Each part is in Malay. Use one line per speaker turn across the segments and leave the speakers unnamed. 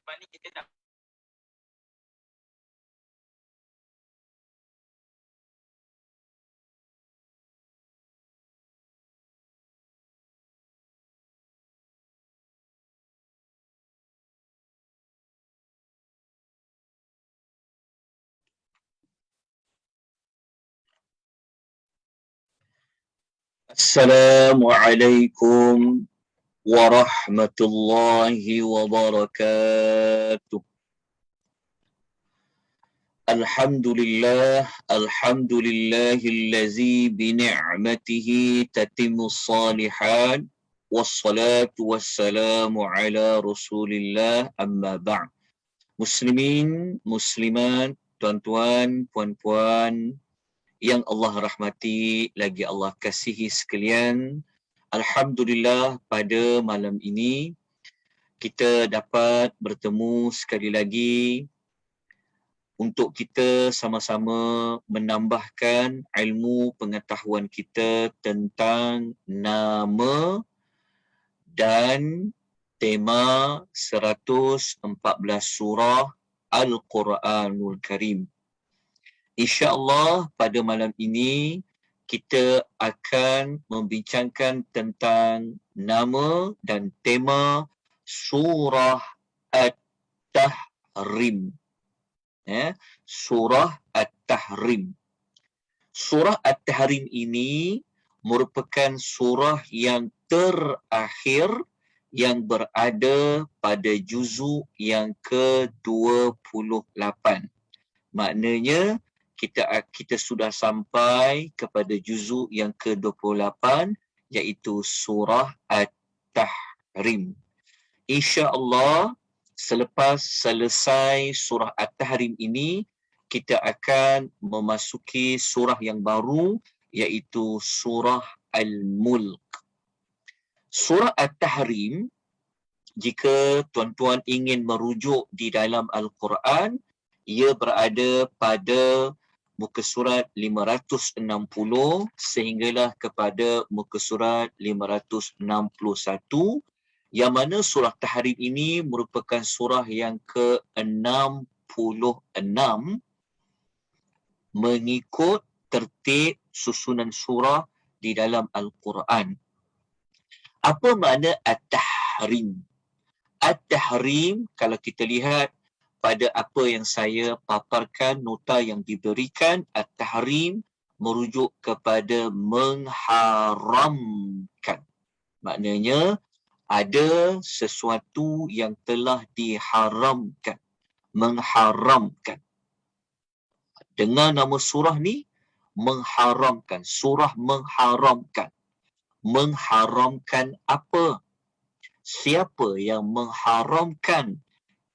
depan ni kita nak Assalamualaikum warahmatullahi wabarakatuh. Alhamdulillahillazi bini'matihi tatimmus salihat wassalatu wassalamu ala rasulillah amma ba'd. Muslimin, muslimat, tuan-tuan, puan-puan yang Allah rahmati lagi Allah kasihi sekalian. Alhamdulillah pada malam ini kita dapat bertemu sekali lagi untuk kita sama-sama menambahkan ilmu pengetahuan kita tentang nama dan tema 114 surah Al-Quranul Karim. InsyaAllah pada malam ini kita akan membincangkan tentang nama dan tema surah At-Tahrim. Surah At-Tahrim. Surah At-Tahrim ini merupakan surah yang terakhir yang berada pada juzuk yang ke-28. Maknanya kita sudah sampai kepada juzuk yang ke-28 iaitu surah At-Tahrim. InsyaAllah selepas selesai surah At-Tahrim ini kita akan memasuki surah yang baru iaitu surah Al-Mulk. Surah At-Tahrim, jika tuan-tuan ingin merujuk di dalam Al-Quran, ia berada pada muka surat 560 sehinggalah kepada muka surat 561, yang mana surah Tahrim ini merupakan surah yang ke-66 mengikut tertib susunan surah di dalam Al-Quran. Apa makna At-Tahrim? At-Tahrim, kalau kita lihat pada apa yang saya paparkan, nota yang diberikan, At-Tahrim merujuk kepada mengharamkan. Maknanya ada sesuatu yang telah diharamkan, mengharamkan. Dengar nama surah ni, mengharamkan, surah mengharamkan. Mengharamkan apa? Siapa yang mengharamkan?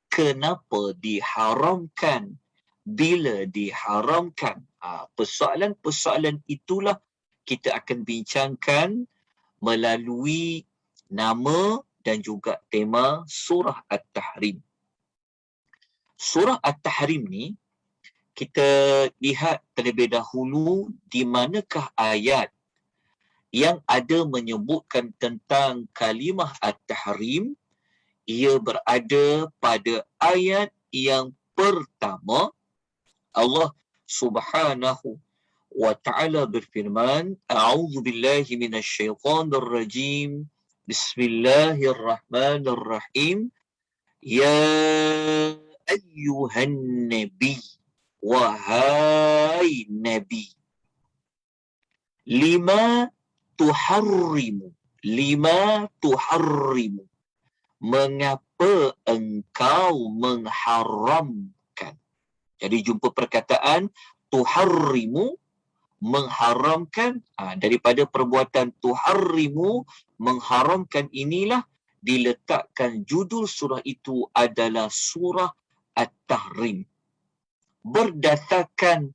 Kenapa diharamkan? Bila diharamkan? Persoalan-persoalan itulah kita akan bincangkan melalui nama dan juga tema surah At-Tahrim. Surah At-Tahrim ni, kita lihat terlebih dahulu di manakah ayat yang ada menyebutkan tentang kalimah At-Tahrim. Ia berada pada ayat yang pertama. Allah Subhanahu wa ta'ala berfirman, A'udzu billahi minasyaitonir rajim. Bismillahirrahmanirrahim. Ya ayyuhan nabi, wahai nabi, lima tuharrimu, mengapa engkau mengharamkan. Jadi jumpa perkataan tuharrimu, mengharamkan. Daripada perbuatan tuharrimu, mengharamkan inilah diletakkan judul surah itu adalah surah At-Tahrim. Berdasarkan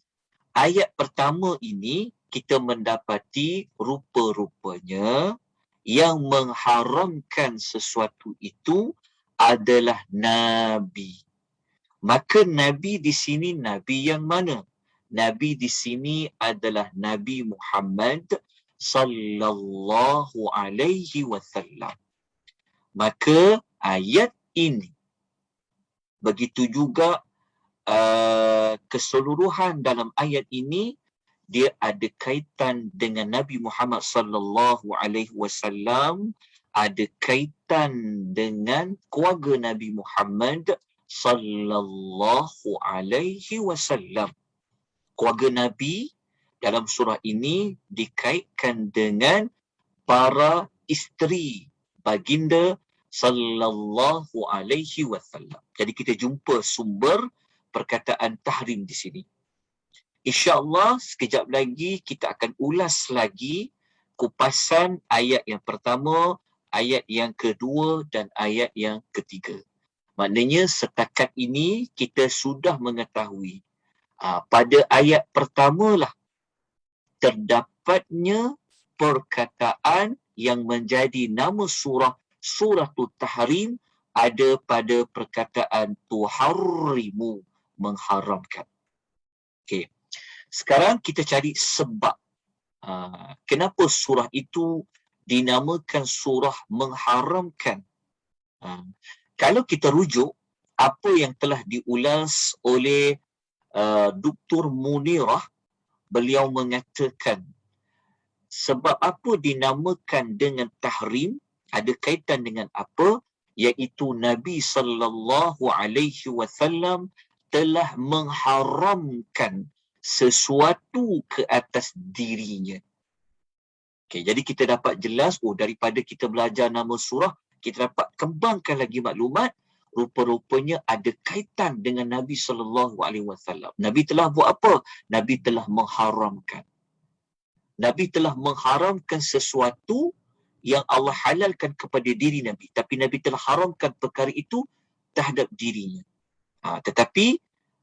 ayat pertama ini, kita mendapati rupa-rupanya yang mengharamkan sesuatu itu adalah Nabi. Maka Nabi di sini Nabi yang mana? Nabi di sini adalah Nabi Muhammad sallallahu alaihi wasallam. Maka ayat ini Begitu juga keseluruhan dalam ayat ini dia ada kaitan dengan Nabi Muhammad sallallahu alaihi wasallam, ada kaitan dengan keluarga Nabi Muhammad sallallahu alaihi wasallam. Keluarga Nabi dalam surah ini dikaitkan dengan para isteri baginda sallallahu alaihi wasallam. Jadi kita jumpa sumber perkataan tahrim di sini. InsyaAllah sekejap lagi kita akan ulas lagi kupasan ayat yang pertama, ayat yang kedua dan ayat yang ketiga. Maknanya setakat ini kita sudah mengetahui pada ayat pertamalah terdapatnya perkataan yang menjadi nama surah, Suratul Tahrim, ada pada perkataan tuharrimu, mengharamkan. Okey. Sekarang kita cari sebab. Kenapa surah itu dinamakan surah mengharamkan? Kalau kita rujuk apa yang telah diulas oleh Dr. Munirah, beliau mengatakan sebab apa dinamakan dengan tahrim, ada kaitan dengan apa, iaitu Nabi sallallahu alaihi wasallam telah mengharamkan sesuatu ke atas dirinya. Okay, jadi kita dapat jelas, daripada kita belajar nama surah, kita dapat kembangkan lagi maklumat, rupa-rupanya ada kaitan dengan Nabi sallallahu alaihi wasallam. Nabi telah buat apa? Nabi telah mengharamkan. Nabi telah mengharamkan sesuatu yang Allah halalkan kepada diri Nabi, tapi Nabi telah haramkan perkara itu terhadap dirinya. Tetapi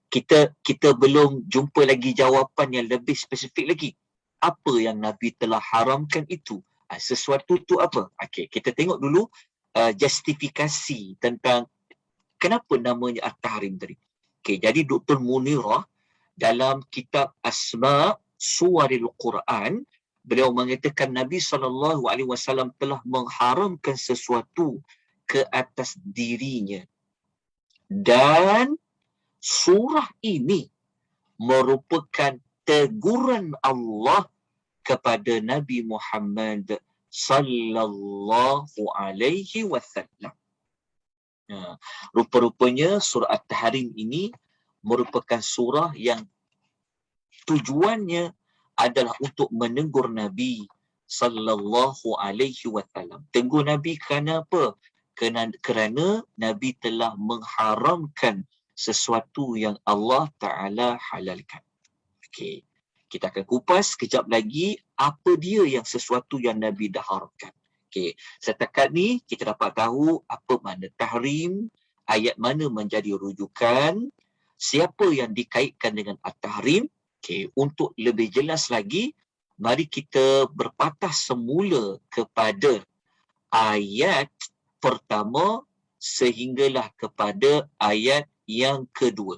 kita belum jumpa lagi jawapan yang lebih spesifik lagi. Apa yang Nabi telah haramkan itu? Sesuatu itu apa? Okey, kita tengok dulu justifikasi tentang kenapa namanya At-Tahrim tadi. Okey, jadi Dr. Munirah dalam kitab Asma' Suwaril Quran, beliau mengatakan Nabi SAW telah mengharamkan sesuatu ke atas dirinya. Dan surah ini merupakan teguran Allah kepada Nabi Muhammad sallallahu alaihi wasallam. Rupa-rupanya surah At-Tahrim ini merupakan surah yang tujuannya adalah untuk menegur Nabi sallallahu alaihi wasallam. Tegur Nabi kerana apa? Kerana Nabi telah mengharamkan sesuatu yang Allah Ta'ala halalkan. Okey, kita akan kupas sekejap lagi apa dia yang sesuatu yang Nabi dah haramkan. Okey, setakat ni kita dapat tahu apa makna tahrim, ayat mana menjadi rujukan, siapa yang dikaitkan dengan at-tahrim. Okey, untuk lebih jelas lagi, mari kita berpatah semula kepada ayat pertama sehinggalah kepada ayat yang kedua.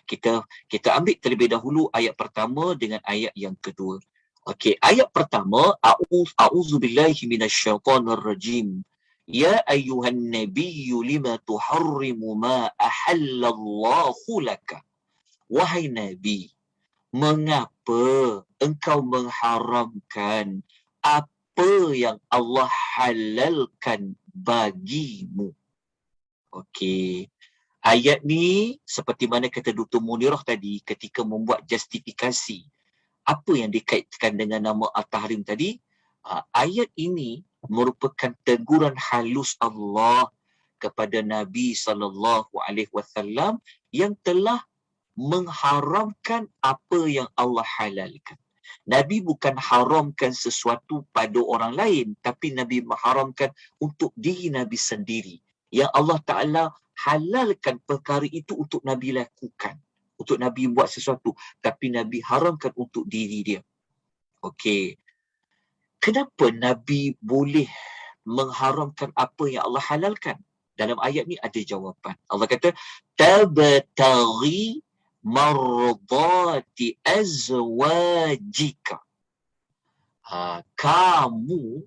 Kita ambil terlebih dahulu ayat pertama dengan ayat yang kedua. Okey, ayat pertama, a'udzubillahi minasyaitonir rajim. Ya ayyuhan nabiyyu lima tuharrimu ma ahallallahu laka. Wahai Nabi, mengapa engkau mengharamkan apa yang Allah halalkan bagimu? Okey. Ayat ni seperti mana kata Dr. Munirah tadi ketika membuat justifikasi apa yang dikaitkan dengan nama At-Tahrim tadi, ayat ini merupakan teguran halus Allah kepada Nabi SAW yang telah mengharamkan apa yang Allah halalkan. Nabi bukan haramkan sesuatu pada orang lain, tapi Nabi mengharamkan untuk diri Nabi sendiri. Yang Allah Ta'ala halalkan perkara itu untuk Nabi lakukan, untuk Nabi buat sesuatu, tapi Nabi haramkan untuk diri dia. Okey, kenapa Nabi boleh mengharamkan apa yang Allah halalkan? Dalam ayat ni ada jawapan. Allah kata, tabtaghi mardati azwajika. Kamu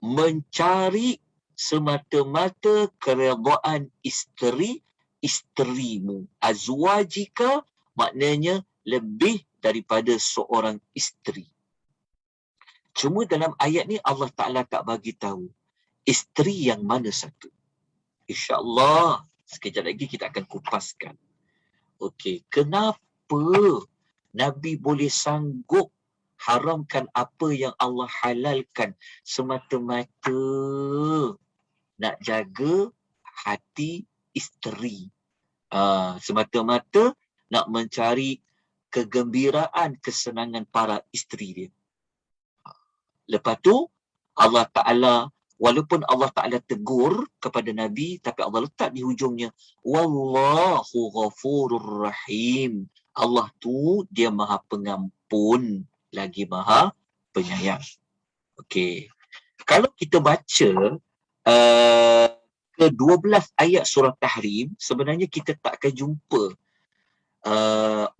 mencari semata-mata keredaan isteri isterimu. Azwajika maknanya lebih daripada seorang isteri. Cuma dalam ayat ni Allah Ta'ala tak bagi tahu isteri yang mana satu. InsyaAllah sekejap lagi kita akan kupaskan. Okey, kenapa Nabi boleh sanggup haramkan apa yang Allah halalkan semata-mata nak jaga hati isteri. Semata-mata nak mencari kegembiraan, kesenangan para isteri dia. Lepas tu Allah Ta'ala, walaupun Allah Ta'ala tegur kepada Nabi, tapi Allah letak di hujungnya, Wallahu ghafurur rahim. Allah tu dia maha pengampun lagi maha penyayang. Okey. Kalau kita baca ke-12 ayat surah Tahrim, sebenarnya kita tak akan jumpa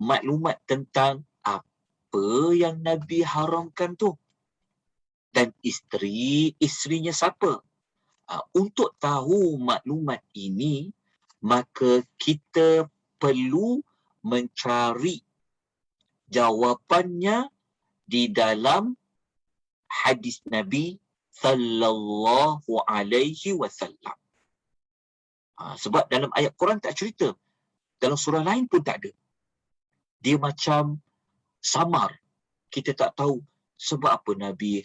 maklumat tentang apa yang Nabi haramkan tu. Dan isterinya siapa. Untuk tahu maklumat ini, maka kita perlu mencari jawapannya di dalam hadis Nabi sallallahu alaihi wasallam. Sebab dalam ayat Quran tak cerita. Dalam surah lain pun tak ada. Dia macam samar. Kita tak tahu sebab apa Nabi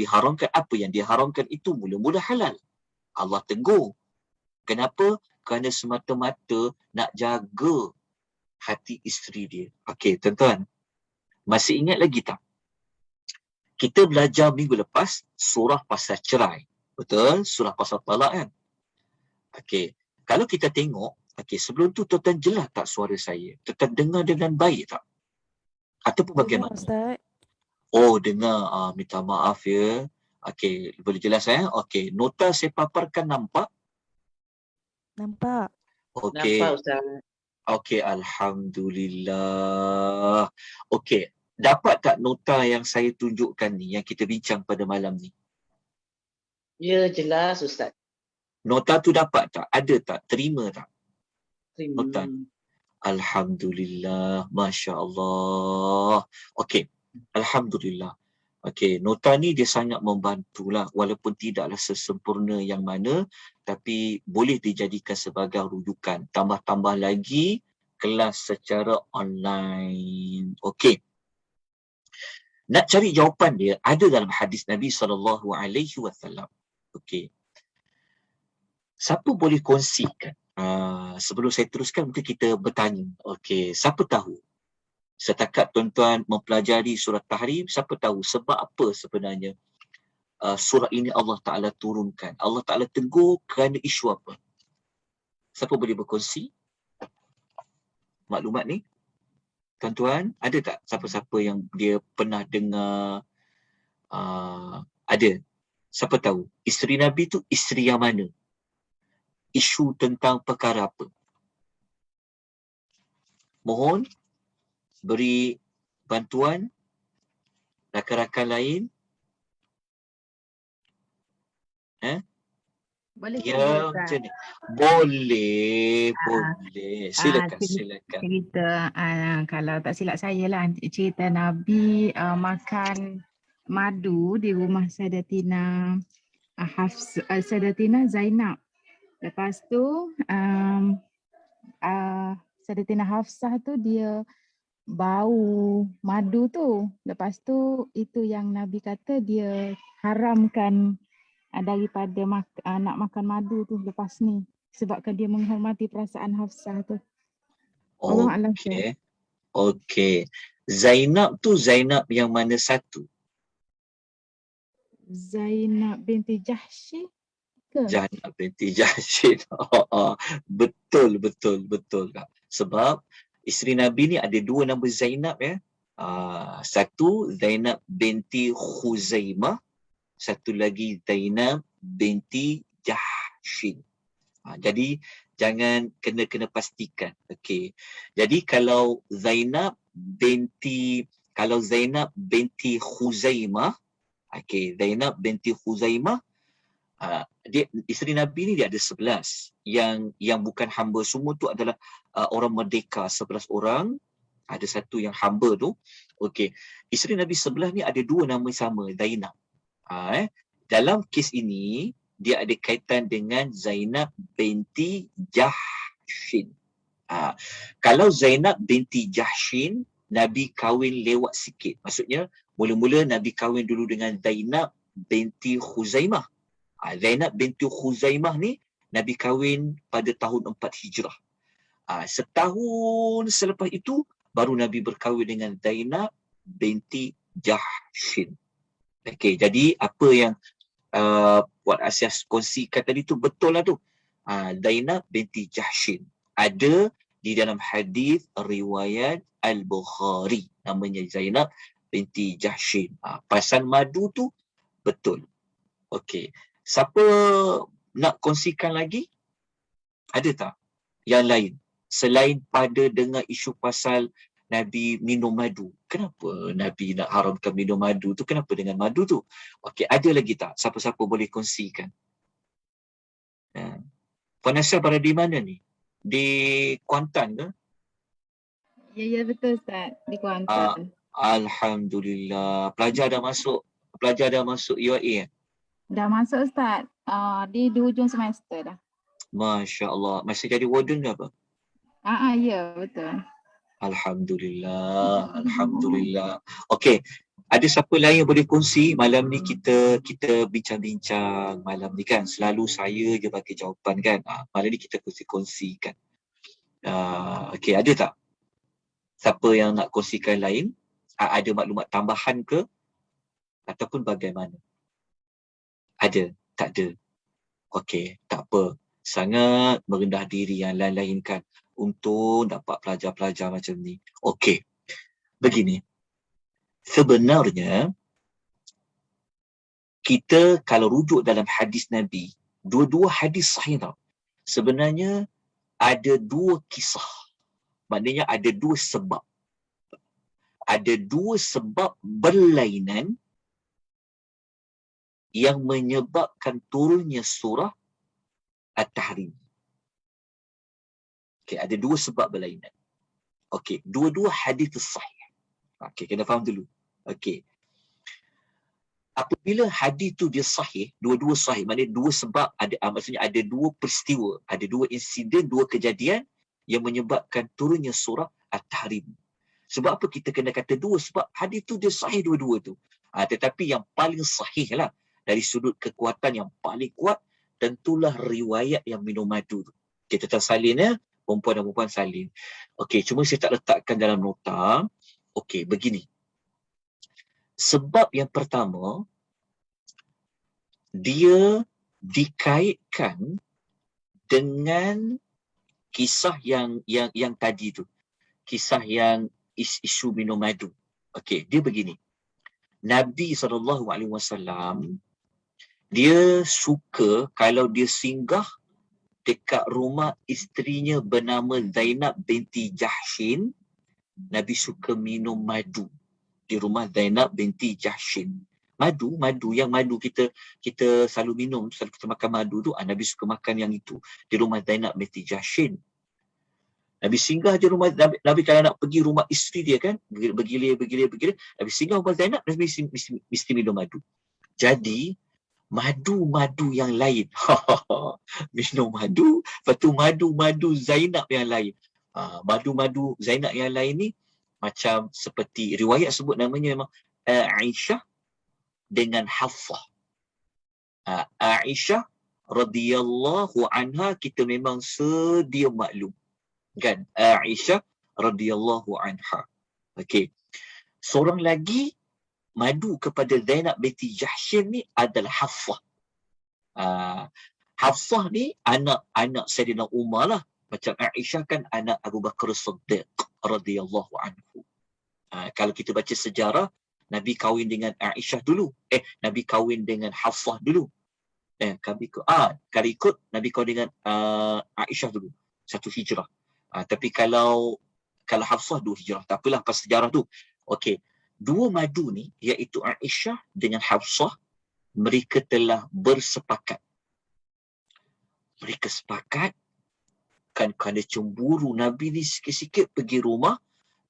haramkan. Apa yang dia haramkan itu mula-mula halal. Allah tegur. Kenapa? Kerana semata-mata nak jaga hati isteri dia. Okey, tuan-tuan. Masih ingat lagi tak? Kita belajar minggu lepas surah pasal cerai. Betul? Surah pasal talak kan? Okey. Kalau kita tengok, okey, sebelum tu tuan-tuan jelas tak suara saya? Tuan-tuan dengar dengan baik tak? Ataupun bagaimana?
Ustaz.
Oh, dengar. Minta maaf ya. Okey, boleh jelas Okey, nota saya paparkan nampak?
Nampak.
Okey.
Nampak Ustaz.
Okey, alhamdulillah. Okey, dapat tak nota yang saya tunjukkan ni, yang kita bincang pada malam ni?
Ya, jelas Ustaz.
Nota tu dapat tak? Ada tak? Terima tak?
Terima.
Nota. Alhamdulillah, Masya Allah. Okey, alhamdulillah. Okey, nota ni dia sangat membantulah, walaupun tidaklah sesempurna yang mana, tapi boleh dijadikan sebagai rujukan. Tambah-tambah lagi kelas secara online. Okey. Nak cari jawapan dia ada dalam hadis Nabi SAW. Okey. Siapa boleh kongsikan? Sebelum saya teruskan, mungkin kita bertanya. Okey, siapa tahu? Setakat tuan-tuan mempelajari surah Tahrim, siapa tahu sebab apa sebenarnya surah ini Allah Ta'ala turunkan? Allah Ta'ala tegur kerana isu apa? Siapa boleh berkongsi maklumat ni? Tuan-tuan, ada tak siapa-siapa yang dia pernah dengar? Ada. Siapa tahu? Isteri Nabi tu isteri yang mana? Isu tentang perkara apa? Mohon beri bantuan rakan-rakan lain.
Boleh
Ya, macam ni. Boleh. Silakan.
Cerita, kalau tak silap saya lah, cerita Nabi makan madu di rumah Sayyidatina Sayyidatina Zainab. Lepas tu Sayyidatina Hafsah tu dia bau madu tu. Lepas tu itu yang Nabi kata dia haramkan daripada nak makan madu tu lepas ni. Sebabkan dia menghormati perasaan Hafsah tu. Allah Alam.
Okey. Zainab tu Zainab yang mana satu?
Zainab binti Jahsy ke?
Zainab binti Jahsy. Betul Kak. Sebab isteri Nabi ni ada dua nama Zainab ya. Satu Zainab binti Khuzaimah, satu lagi Zainab binti Jahsy. Jadi jangan kena pastikan. Okey. Jadi kalau Zainab binti Khuzaimah, okey, Zainab binti Khuzaimah Isteri Nabi ni dia ada 11. Yang bukan hamba semua tu adalah orang merdeka 11 orang. Ada satu yang hamba tu. Okey. Isteri Nabi 11 ni ada 2 nama sama, Zainab. Dalam kes ini dia ada kaitan dengan Zainab binti Jahshin. Kalau Zainab binti Jahshin, Nabi kahwin lewat sikit. Maksudnya mula-mula Nabi kahwin dulu dengan Zainab binti Khuzaimah. Zainab binti Khuzaimah ni Nabi kahwin pada tahun 4 Hijrah. Setahun selepas itu baru Nabi berkahwin dengan Zainab binti Jahshin. Okey, jadi apa yang Puan Asia kongsikan tadi tu betul lah tu. Zainab binti Jahshin ada di dalam hadis riwayat Al-Bukhari, namanya Zainab binti Jahshin. Pasal madu tu betul. Okey. Siapa nak kongsikan lagi? Ada tak yang lain? Selain pada dengar isu pasal Nabi minum madu. Kenapa Nabi nak haramkan minum madu tu? Kenapa dengan madu tu? Okey, ada lagi tak? Siapa-siapa boleh kongsikan? Puan Aisyah berada di mana ni? Di Kuantan ke?
Ya, betul Ustaz. Di Kuantan.
Alhamdulillah. Pelajar dah masuk UAE.
Dah masuk Ustaz. Di hujung semester dah.
Masya Allah. Masih jadi warden ke apa?
Ya, betul.
Alhamdulillah. Alhamdulillah. Okey. Ada siapa lain yang boleh kongsi? Malam ni kita bincang-bincang malam ni kan. Selalu saya je bagi jawapan kan. Malam ni kita kongsikan. Okey, ada tak? Siapa yang nak kongsikan lain? Ada maklumat tambahan ke? Ataupun bagaimana? Ada? Tak ada? Okey, tak apa. Sangat merendah diri yang lain-lain kan untuk dapat pelajar-pelajar macam ni. Okey, begini. Sebenarnya, kita kalau rujuk dalam hadis Nabi, dua-dua hadis sahih tau. Sebenarnya ada 2 kisah. Maknanya ada 2 sebab. Ada 2 sebab berlainan yang menyebabkan turunnya surah At-Tahrim. Okey, ada 2 sebab berlainan. Okey, dua-dua hadis sahih. Okey, kena faham dulu. Okey. Apabila hadis tu dia sahih, dua-dua sahih, maknanya 2 sebab, maksudnya ada 2 peristiwa, ada 2 insiden, 2 kejadian yang menyebabkan turunnya surah At-Tahrim. Sebab apa kita kena kata 2? Sebab hadis tu dia sahih dua-dua tu. Tetapi yang paling sahih lah dari sudut kekuatan yang paling kuat, tentulah riwayat yang minum madu tu. Kita tersalin ya, perempuan dan perempuan salin. Okey, cuma saya tak letakkan dalam nota. Okey, begini. Sebab yang pertama, dia dikaitkan dengan kisah yang tadi tu. Kisah yang isu minum madu. Okey, dia begini. Nabi SAW, dia suka kalau dia singgah dekat rumah isterinya bernama Zainab binti Jahshin, Nabi suka minum madu di rumah Zainab binti Jahshin. Madu yang kita selalu minum, selalu kita makan madu tu, Nabi suka makan yang itu di rumah Zainab binti Jahshin. Nabi singgah je rumah Nabi kalau nak pergi rumah isteri dia kan, bergilir, Nabi singgah rumah Zainab, Nabi mesti minum madu. Jadi madu-madu yang lain. Minum madu, lepas tu madu-madu Zainab yang lain. Madu-madu Zainab yang lain ni macam seperti riwayat sebut namanya memang Aisyah dengan Hafsah. Aisyah radhiyallahu anha kita memang sedia maklum. Kan? Aisyah radhiyallahu anha. Okey. Seorang lagi madu kepada Zainab binti Jahshin ni adalah Hafsah. Hafsah ni anak Sayyidina Umar lah. Macam Aisyah kan anak Abu Bakar Siddiq radhiyallahu anhu. Kalau kita baca sejarah, Nabi kahwin dengan Aisyah dulu. Nabi kahwin dengan Hafsah dulu. Kalau ikut Nabi kahwin dengan Aisyah dulu. 1 hijrah. Tapi kalau Hafsah 2 hijrah. Tak apalah pas sejarah tu. Okey. 2 madu ni, iaitu Aisyah dengan Hafsah, mereka telah bersepakat. Mereka sepakat kan kerana cemburu Nabi ni sikit-sikit pergi rumah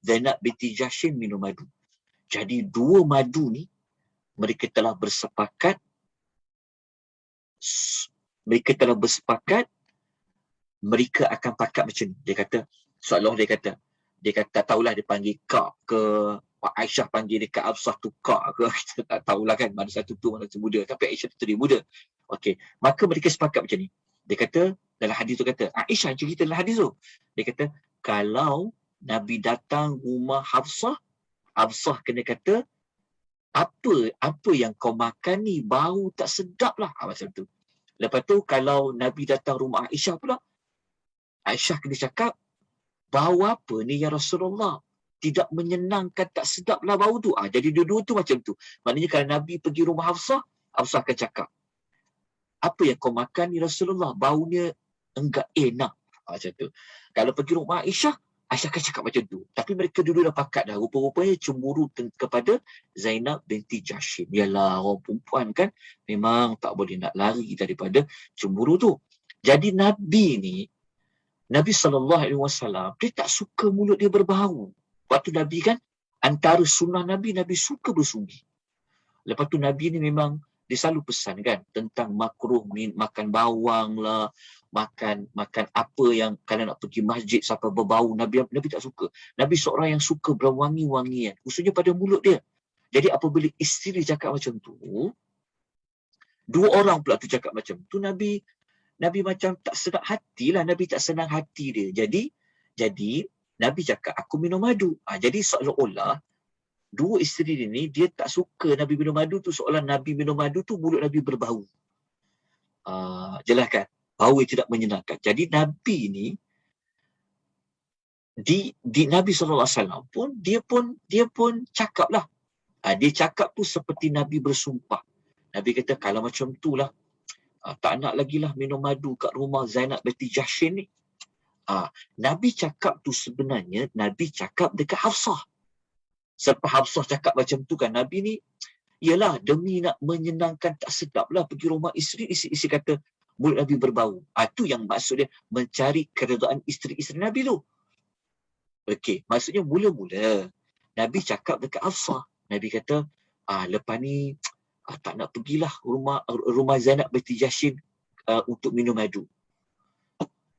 Zainab binti Jahsy minum madu. Jadi dua madu ni mereka telah bersepakat mereka akan pakat macam ni. Dia kata, seolah dia kata tak tahulah dia panggil Kak ke, Pak Aisyah panggil dekat Hafsah tu Kak ke, kita tak tahulah kan mana satu tu mana satu muda. Tapi Aisyah tu dia muda. Okey, maka mereka sepakat macam ni. Dia kata, dalam hadis tu kata, Aisyah cerita dalam hadis tu. Dia kata, kalau Nabi datang rumah Hafsah kena kata, apa yang kau makan ni bau tak sedap lah. Macam tu. Lepas tu kalau Nabi datang rumah Aisyah pula, Aisyah kena cakap, bau apa ni ya Rasulullah? Tidak menyenangkan, tak sedap lah bau tu. Jadi dua-dua tu macam tu. Maknanya kalau Nabi pergi rumah Hafsah akan cakap, apa yang kau makan ni Rasulullah? Baunya enggak enak. Macam tu. Kalau pergi rumah Aisyah akan cakap macam tu. Tapi mereka dulu dah pakat dah. Rupa-rupanya cemburu kepada Zainab binti Jahsy. Yalah, orang perempuan kan memang tak boleh nak lari daripada cemburu tu. Jadi Nabi SAW, dia tak suka mulut dia berbau. Waktu Nabi kan, antara sunnah Nabi suka bersugi. Lepas tu Nabi ni memang, dia selalu pesan kan, tentang makruh makan bawang lah, makan apa yang kalau nak pergi masjid sampai berbau. Nabi tak suka. Nabi seorang yang suka berwangi-wangian, khususnya pada mulut dia. Jadi apabila isteri cakap macam tu, dua orang pula tu cakap macam tu, Nabi macam tak sedap hati lah. Nabi tak senang hati dia. Jadi Nabi cakap, aku minum madu. Jadi seolah-olah dua isteri dia ni, dia tak suka Nabi minum madu tu, seolah Nabi minum madu tu mulut Nabi berbau. Jelas kan? Bau yang tidak menyenangkan. Jadi Nabi ni, di Nabi SAW pun, dia pun cakap lah. Dia cakap tu seperti Nabi bersumpah. Nabi kata, kalau macam tu lah, tak nak lagi lah minum madu kat rumah Zainab binti Jahsy ni. Nabi cakap tu sebenarnya, Nabi cakap dekat Hafsah. Selepas Hafsah cakap macam tu kan, Nabi ni, yalah demi nak menyenangkan, tak sedap lah pergi rumah isteri kata, mulut Nabi berbau. Tu yang maksud dia, mencari keredaan isteri-isteri Nabi tu. Okey, maksudnya mula-mula, Nabi cakap dekat Hafsah. Nabi kata, lepas ni, tak nak pergilah rumah Zainab binti Jahsy untuk minum madu.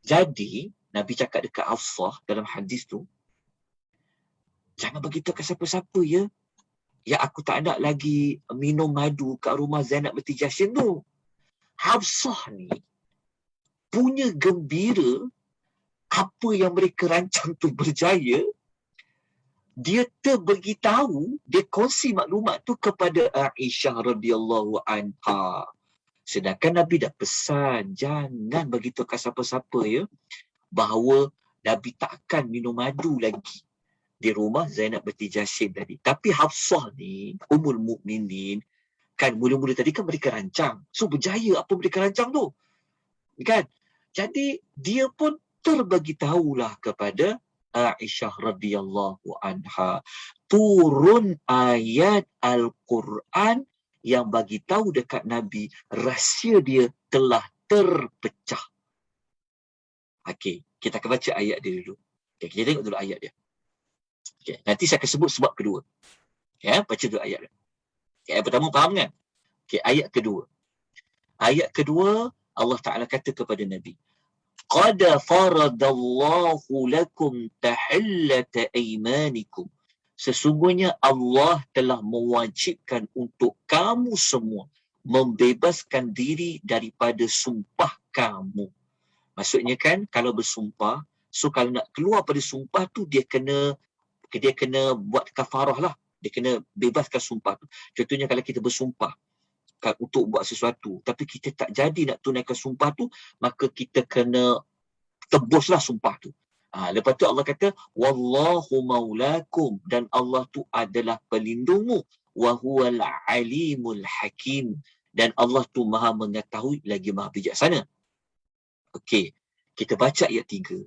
Jadi, Nabi cakap dekat Hafsah dalam hadis tu, jangan beritahu ke siapa-siapa ya. Ya, aku tak nak lagi minum madu kat rumah Zainab binti Jahsy tu. Hafsah ni punya gembira apa yang mereka rancang tu berjaya. Dia terberitahu, dia kongsi maklumat tu kepada Aisyah radhiyallahu anha. Sedangkan Nabi dah pesan, jangan beritahu ke siapa-siapa ya, bahawa Nabi takkan minum madu lagi di rumah Zainab binti Jahsy tadi. Tapi Hafsah ni, Ummul Mukminin, kan mula-mula tadi kan mereka rancang. So berjaya apa mereka rancang tu. Kan? Jadi dia pun terberitahulah kepada Aisyah radhiyallahu anha. Turun ayat Al-Quran yang bagi tahu dekat Nabi, rahsia dia telah terpecah. Okey, kita akan baca ayat dia dulu. Okay, kita tengok dulu ayat dia. Okay, nanti saya akan sebut sebab kedua. Ya, baca dulu ayat dia. Okay, ayat pertama faham kan? Okay, ayat kedua. Ayat kedua, Allah Ta'ala kata kepada Nabi, qad faradallahu lakum tahillata aymanikum. Sesungguhnya Allah telah mewajibkan untuk kamu semua membebaskan diri daripada sumpah kamu. Maksudnya kan, kalau bersumpah, so kalau nak keluar pada sumpah tu, dia kena buat kafarah lah. Dia kena bebaskan sumpah tu. Contohnya kalau kita bersumpah untuk buat sesuatu, tapi kita tak jadi nak tunaikan sumpah tu, maka kita kena tebuslah sumpah tu. Lepas tu Allah kata, wallahu maulakum, dan Allah tu adalah pelindungmu, wa huwal alimul hakim, dan Allah tu maha mengetahui lagi maha bijaksana. Okey, kita baca ayat 3.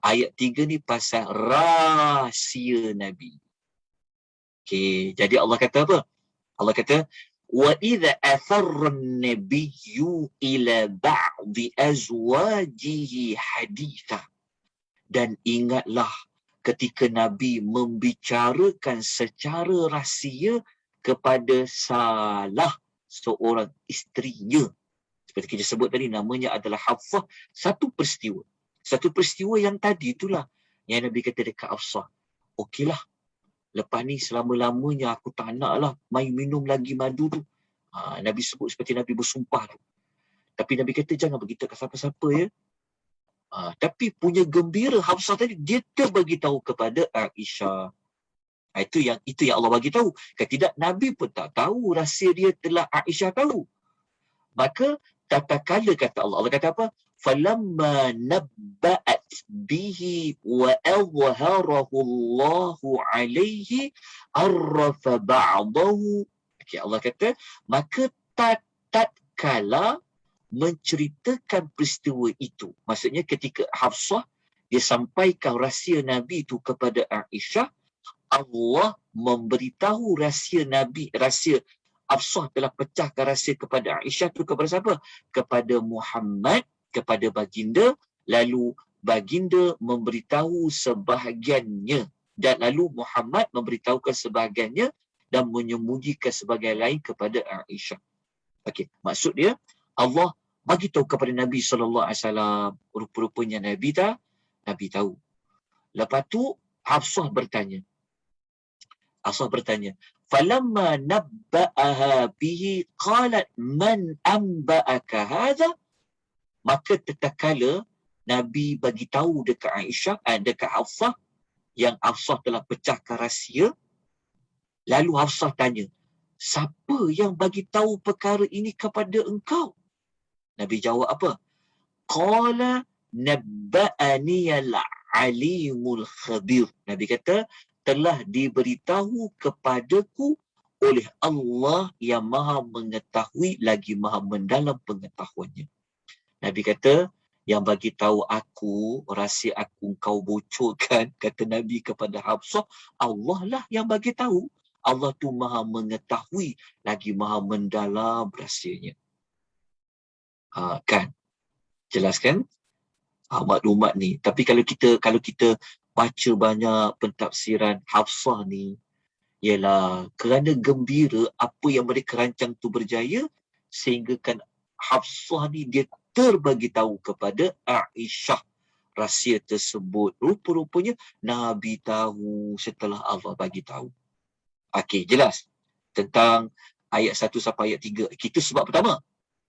Ayat 3 ni pasal rahsia Nabi. Okey, jadi Allah kata apa? Allah kata, Wa idza atharra an-nabiyyu ila ba'di azwajihi haditha. Dan ingatlah ketika Nabi membicarakan secara rahsia kepada salah seorang isterinya. Seperti kita sebut tadi, namanya adalah Hafsah. Satu peristiwa yang tadi itulah yang Nabi kata dekat Hafsah, okeylah, lepas ni selama-lamanya aku tak naklah main minum lagi madu tu. Nabi sebut seperti Nabi bersumpah tu. Tapi Nabi kata jangan beritahu kat siapa-siapa ya. Tapi punya gembira Hafsah tadi, dia terbagi tahu kepada Aisyah. Itu yang Allah bagi tahu. Kalau tidak, Nabi pun tak tahu rahsia dia telah Aisyah tahu. Maka tatkala kata Allah kata apa? Falamma nabba'at bihi wa adhharahu Allahu alaihi arrafa ba'dahu. Allah kata, maka tatkala menceritakan peristiwa itu. Maksudnya ketika Hafsah dia sampaikan rahsia Nabi itu kepada Aisyah, Allah memberitahu rahsia Hafsah telah pecahkan rahsia kepada Aisyah itu kepada siapa? Kepada Muhammad, kepada baginda, lalu baginda memberitahu sebahagiannya dan lalu Muhammad memberitahukan sebahagiannya dan menyembunyikan sebahagian lain kepada Aisyah. Okey, maksud dia Allah bagi tahu kepada Nabi SAW, rupa-rupanya Nabi tahu. Lepas tu Hafsah bertanya, falamma nabba'aha bihi qalat man anba'aka hadha. Maka tatkala Nabi bagi tahu dekat Aisyah, dekat Hafsah, yang Hafsah telah pecahkan rahsia, lalu Hafsah tanya, siapa yang bagi tahu perkara ini kepada engkau? Nabi jawab apa? Qala nabba'ani al-alimul khabir. Nabi kata, telah diberitahu kepadaku oleh Allah yang maha mengetahui lagi maha mendalam pengetahuannya. Nabi kata, yang bagi tahu aku, rahsia aku kau bocorkan, kata Nabi kepada Hafsah, Allah lah yang bagi tahu. Allah tu maha mengetahui lagi maha mendalam rahsianya. Kan? Jelas kan? Maklumat ni. Tapi kalau kita baca banyak pentafsiran Hafsah ni, ialah kerana gembira apa yang mereka rancang tu berjaya, sehingga kan Hafsah ni dia terbagi tahu kepada Aisyah rahsia tersebut. Rupa-rupanya Nabi tahu setelah Allah bagi tahu. Okey, jelas tentang ayat 1 sampai ayat 3. Itu sebab pertama.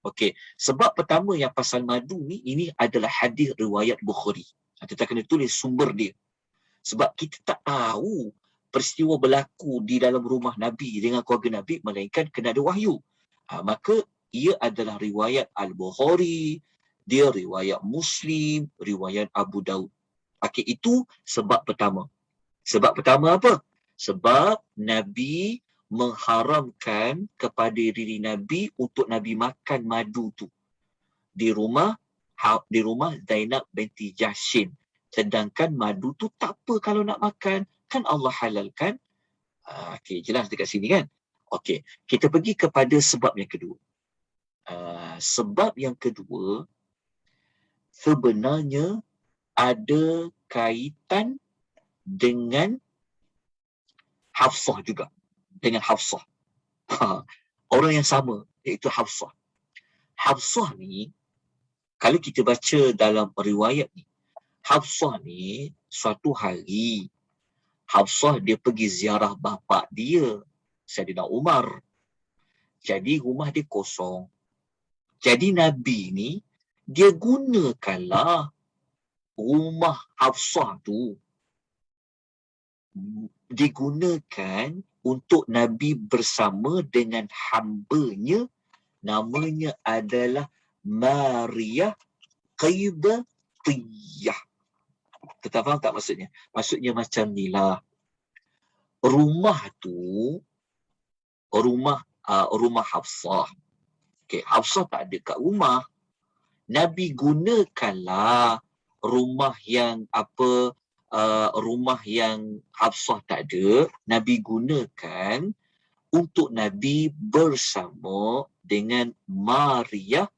Okey, sebab pertama yang pasal madu ni, ini adalah hadis riwayat Bukhari. Kita kena tulis sumber dia. Sebab kita tak tahu peristiwa berlaku di dalam rumah Nabi dengan keluarga Nabi, melainkan kena ada wahyu. Maka ia adalah riwayat Al-Bukhari, dia riwayat Muslim, riwayat Abu Daud. Okey, itu sebab pertama. Sebab pertama apa? Sebab Nabi mengharamkan kepada diri Nabi untuk Nabi makan madu tu di rumah Zainab binti Jahshin. Sedangkan madu tu tak apa kalau nak makan, kan Allah halalkan. Okey, jelas dekat sini kan? Okey, kita pergi kepada sebab yang kedua. Sebab yang kedua sebenarnya ada kaitan dengan Hafsah juga. Dengan Hafsah. Orang yang sama, iaitu Hafsah. Hafsah ni, kalau kita baca dalam riwayat ni, Hafsah ni, suatu hari, Hafsah dia pergi ziarah bapa dia, Saidina Umar. Jadi rumah dia kosong. Jadi Nabi ni, dia gunakanlah rumah Hafsah tu, digunakan untuk Nabi bersama dengan hambanya, namanya adalah Maria Qibtiyah. Kita faham tak maksudnya? Maksudnya macam ni lah. Rumah tu, rumah Hafsah. Okay, Hafsah tak ada kat rumah. Nabi gunakanlah rumah yang rumah yang Hafsah tak ada, Nabi gunakan untuk Nabi bersama dengan Maryah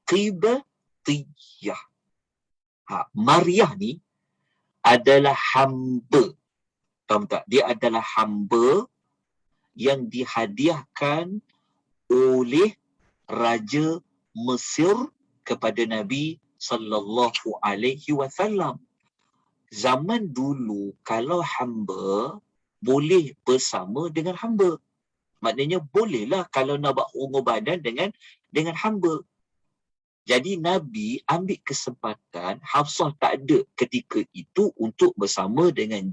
Qibtiyah. Maryah ni adalah hamba. Tahu tak? Dia adalah hamba yang dihadiahkan oleh Raja Mesir kepada Nabi sallallahu alaihi wasallam. Zaman dulu kalau hamba boleh bersama dengan hamba. Maknanya bolehlah kalau nak buat hubungan badan dengan hamba. Jadi Nabi ambil kesempatan Hafsah tak ada ketika itu untuk bersama dengan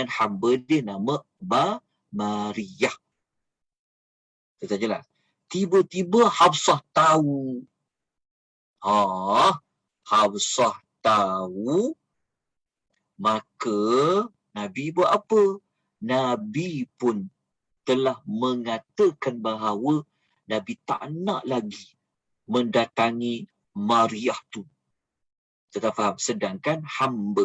hamba dia nama Maryah. Kita jelas. Tiba-tiba Hafsah tahu. Hafsah tahu, maka Nabi buat apa? Nabi pun telah mengatakan bahawa Nabi tak nak lagi mendatangi Maryah tu. Kita faham? Sedangkan hamba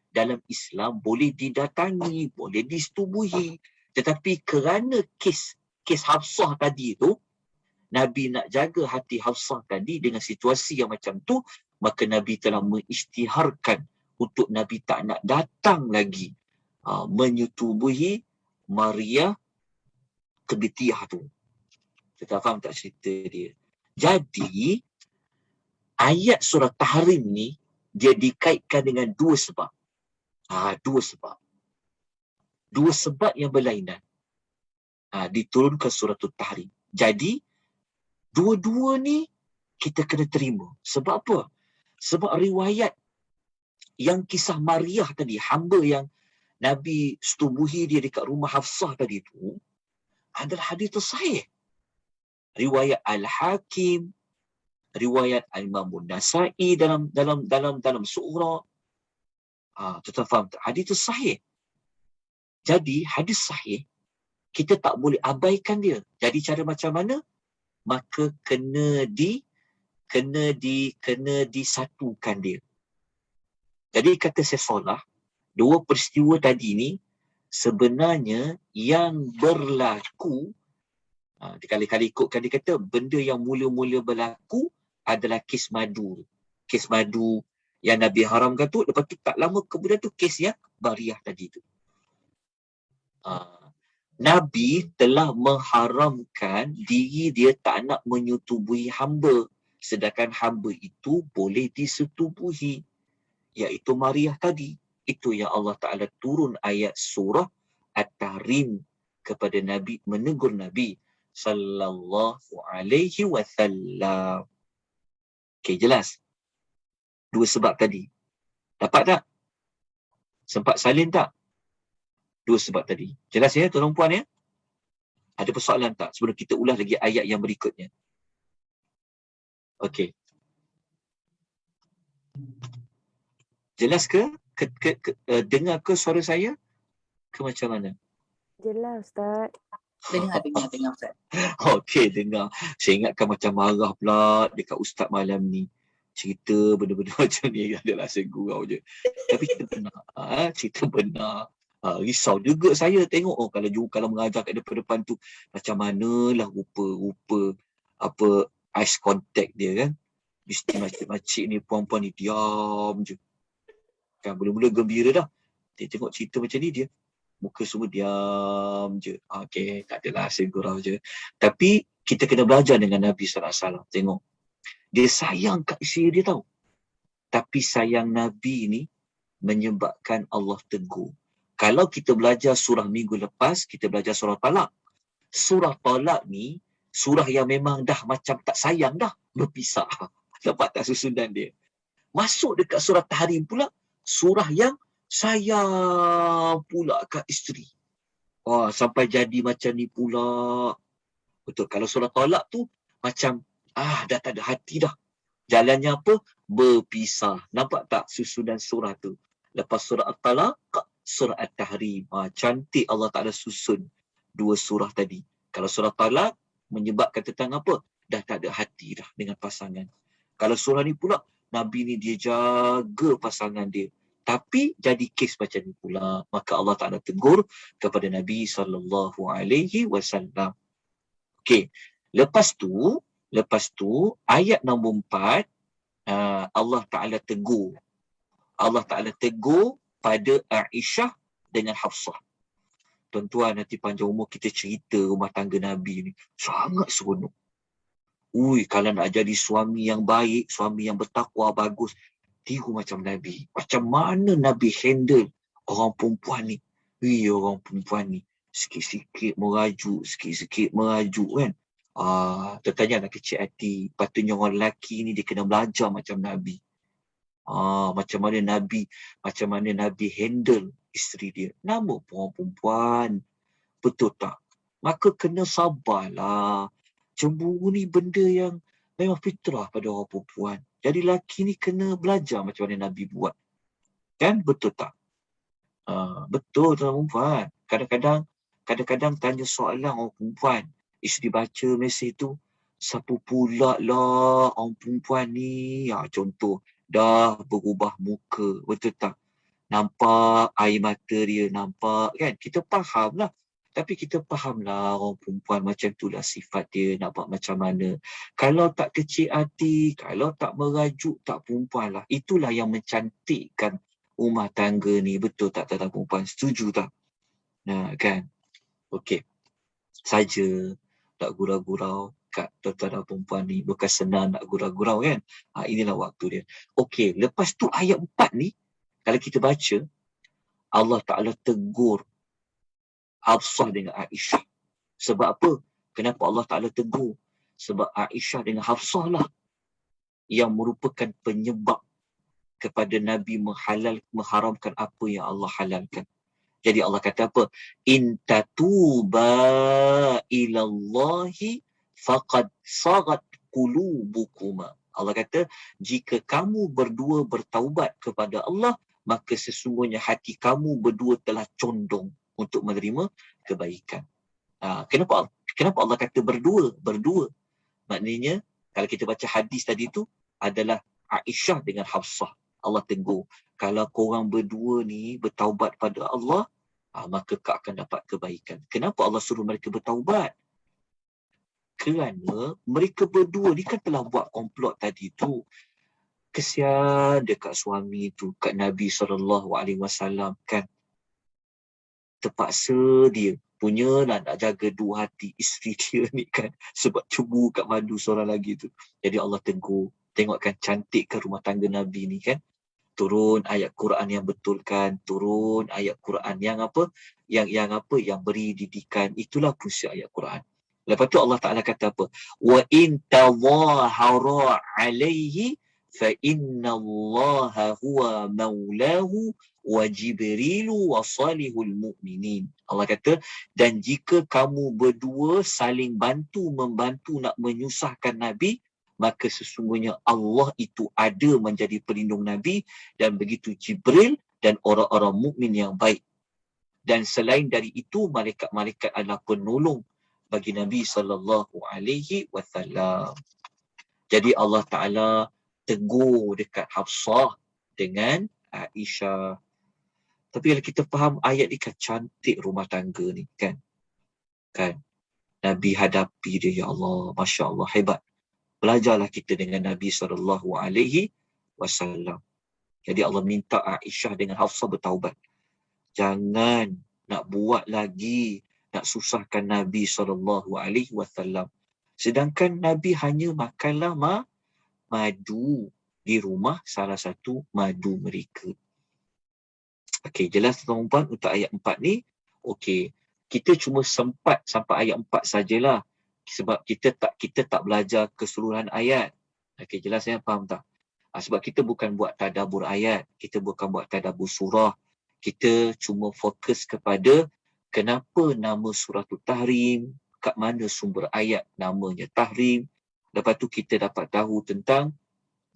dalam Islam boleh didatangi, boleh disetubuhi. Tetapi kerana kes Hafsah tadi tu, Nabi nak jaga hati Hafsah tadi dengan situasi yang macam tu, maka Nabi telah mengisytiharkan untuk Nabi tak nak datang lagi menyetubuhi Maryah Qibtiyah tu. Kita faham tak cerita dia? Jadi, ayat surah Tahrim ni, dia dikaitkan dengan dua sebab. Dua sebab yang berlainan. Diturunkan surah Tahrim. Jadi, dua-dua ni kita kena terima. Sebab apa? Sebab riwayat yang kisah Maryah tadi, hamba yang Nabi setubuhi dia dekat rumah Hafsah tadi tu, adalah hadis sahih. Riwayat Al-Hakim, riwayat Al-Imam An-Nasa'i dalam surah. Kita faham tak? Hadis sahih. Jadi hadis sahih kita tak boleh abaikan dia. Jadi cara macam mana? Maka kena disatukan dia. Jadi kata Syekh Salah, dua peristiwa tadi ni sebenarnya yang berlaku, kali-kali ikutkan dia kata benda yang mula-mula berlaku adalah kes madu. Kes madu yang Nabi haramkan tu, lepas tu tak lama kemudian tu kes yang Maryah tadi tu. Nabi telah mengharamkan diri dia tak nak menyetubuhi hamba, sedangkan hamba itu boleh disetubuhi, iaitu Maryah tadi. Itu yang Allah Ta'ala turun ayat surah At-Tahrim kepada Nabi, menegur Nabi sallallahu alaihi wasallam. Okey, jelas? Dua sebab tadi. Dapat tak? Sempat salin tak? Dua sebab tadi. Jelas ya, tuan-tuan puan ya? Ada persoalan tak sebelum kita ulas lagi ayat yang berikutnya? Okey. Jelas ke? Dengar ke suara saya? Ke macam mana?
Jelas, Ustaz.
Dengar Ustaz.
Okey, dengar. Saya ingatkan macam marah pula dekat Ustaz malam ni. Cerita benda-benda macam ni adalah saya gurau je. Tapi cerita benar. Cerita benar. Risau juga saya tengok kalau mengajar kat depan tu macam manalah rupa eye contact dia kan. Mesti makcik ni, puan-puan ni diam je. Kan mula-mula gembira dah. Dia tengok cerita macam ni, dia muka semua diam je. Okey, tak adalah, saya gurau je. Tapi kita kena belajar dengan Nabi SAW. Tengok. Dia sayang kat isteri dia tahu. Tapi sayang Nabi ni menyebabkan Allah tegur. Kalau kita belajar surah minggu lepas, kita belajar surah Talak. Surah Talak ni, surah yang memang dah macam tak sayang dah, berpisah. Dapat tak susunan dia? Masuk dekat surah Tahrim pula, surah yang sayang pula kat isteri. Sampai jadi macam ni pula. Betul, kalau surah Talak tu, macam, dah tak ada hati dah. Jalannya apa? Berpisah. Nampak tak susunan surah tu? Lepas surah At-Talaq, surah At-Tahrim. Cantik Allah Ta'ala susun dua surah tadi. Kalau surah Talaq menyebabkan tentang apa? Dah tak ada hati dah dengan pasangan. Kalau surah ni pula, Nabi ni dia jaga pasangan dia. Tapi jadi kes macam ni pula. Maka Allah Ta'ala tegur kepada Nabi SAW. Okey. Lepas tu ayat nombor 4, Allah Ta'ala tegur. Allah Ta'ala tegur pada Aisyah dengan Hafsah. Tuan-tuan, nanti panjang umur kita cerita rumah tangga Nabi ni. Sangat seronok. Kalau nak jadi suami yang baik, suami yang bertakwa, bagus, tiru macam Nabi. Macam mana Nabi handle orang perempuan ni. Orang perempuan ni. Sikit-sikit merajuk kan. Tertanya anak kecil hati. Patutnya orang lelaki ni dia kena belajar macam Nabi. Macam mana Nabi handle isteri dia. Nama orang perempuan. Betul tak? Maka kena sabarlah. Cemburu ni benda yang memang fitrah pada orang perempuan. Jadi lelaki ni kena belajar macam mana Nabi buat. Kan? Betul tak? Betul tuan perempuan. Kadang-kadang tanya soalan orang perempuan. Isteri baca mesej tu. Siapa pula lah orang perempuan ni? Contoh. Dah berubah muka. Betul tak? Nampak air mata dia. Nampak kan? Kita faham lah. Tapi kita fahamlah orang perempuan macam itulah sifat dia, nak buat macam mana. Kalau tak kecil hati, kalau tak merajuk, tak perempuan lah. Itulah yang mencantikkan rumah tangga ni. Betul tak tuan-tuan perempuan? Setuju tak? Nah, kan? Okey. Saja tak gurau-gurau kat tuan-tuan perempuan ni. Bukan senang nak gurau-gurau kan? Inilah waktu dia. Okey, lepas tu ayat 4 ni, kalau kita baca, Allah Ta'ala tegur Hafsah dengan Aisyah. Sebab apa? Kenapa Allah Ta'ala tegur? Sebab Aisyah dengan Hafsah lah yang merupakan penyebab kepada Nabi mengharamkan apa yang Allah halalkan. Jadi Allah kata apa? In tatuba ilallahi faqad sagat qulubukuma. Allah kata, jika kamu berdua bertaubat kepada Allah, maka sesungguhnya hati kamu berdua telah condong untuk menerima kebaikan. Kenapa Allah kata berdua? Berdua. Maknanya, kalau kita baca hadis tadi tu, adalah Aisyah dengan Hafsah. Allah tegur, kalau korang berdua ni bertaubat pada Allah, maka kau akan dapat kebaikan. Kenapa Allah suruh mereka bertaubat? Kerana mereka berdua ni kan telah buat komplot tadi tu. Kesian dekat suami tu, kat Nabi SAW kan. Terpaksa dia punyalah nak jaga dua hati isteri dia ni kan, sebab cemburu kat madu seorang lagi tu. Jadi Allah tegur. Tengokkan cantik kan rumah tangga Nabi ni kan. Turun ayat Quran yang betulkan, turun ayat Quran yang apa? Yang beri didikan. Itulah fungsi ayat Quran. Lepas tu Allah Ta'ala kata apa? Wa in tawahara alaihi fa inna Allah huwa maulahu wa Jibrilu wa salihul mu'minin. Allah kata, dan jika kamu berdua saling membantu nak menyusahkan Nabi, maka sesungguhnya Allah itu ada menjadi pelindung Nabi, dan begitu Jibril dan orang-orang mukmin yang baik. Dan selain dari itu, malaikat-malaikat adalah penolong bagi Nabi SAW. Jadi Allah Ta'ala tegur dekat Hafsah dengan Aisyah. Tapi kalau kita faham ayat ni kan cantik rumah tangga ni kan. Nabi hadapi dia, ya Allah, Masya Allah, hebat. Belajarlah kita dengan Nabi SAW. Jadi Allah minta Aisyah dengan Hafsah bertaubat. Jangan nak buat lagi, nak susahkan Nabi SAW. Sedangkan Nabi hanya makanlah madu di rumah salah satu madu mereka. Okey, jelas tuan-tuan untuk ayat 4 ni. Okey, kita cuma sempat sampai ayat 4 sajalah. Sebab kita tak belajar keseluruhan ayat. Okey, jelas ya, faham tak? Sebab kita bukan buat tadabbur ayat, kita bukan buat tadabbur surah. Kita cuma fokus kepada kenapa nama suratul Tahrim, kat mana sumber ayat namanya Tahrim. Lepas tu kita dapat tahu tentang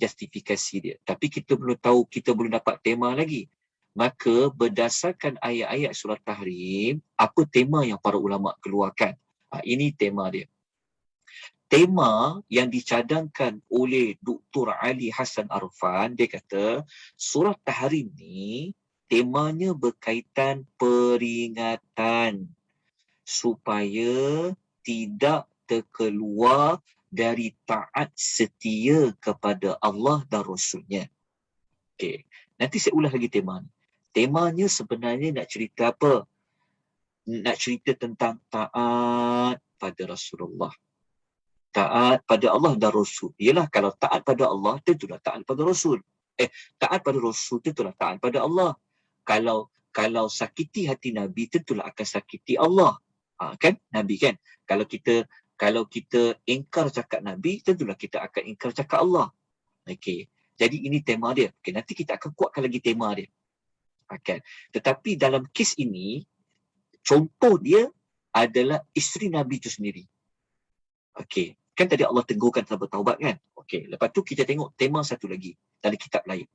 justifikasi dia. Tapi kita belum tahu, kita belum dapat tema lagi. Maka berdasarkan ayat-ayat surah Tahrim, apa tema yang para ulama keluarkan? Ini tema dia. tema yang dicadangkan oleh Dr. Ali Hassan Arfan, dia kata surah Tahrim ni temanya berkaitan peringatan supaya tidak terkeluar dari taat setia kepada Allah dan Rasulnya. Okey, nanti saya ulas lagi tema ni. Temanya sebenarnya nak cerita apa? Nak cerita tentang taat pada Rasulullah. Taat pada Allah dan Rasul. Yalah, kalau taat pada Allah, tentulah taat pada Rasul. Taat pada Rasul, tentulah taat pada Allah. Kalau sakiti hati Nabi, tentulah akan sakiti Allah. Kan? Nabi kan? Kalau kita ingkar cakap Nabi, tentulah kita akan ingkar cakap Allah. Okey. Jadi ini tema dia. Okey, nanti kita akan kuatkan lagi tema dia. Okay. Tetapi dalam kes ini, contoh dia adalah isteri Nabi itu sendiri. Okey. Kan tadi Allah tegurkan sahabat taubat kan? Okey. Lepas tu kita tengok tema satu lagi dari kitab lain.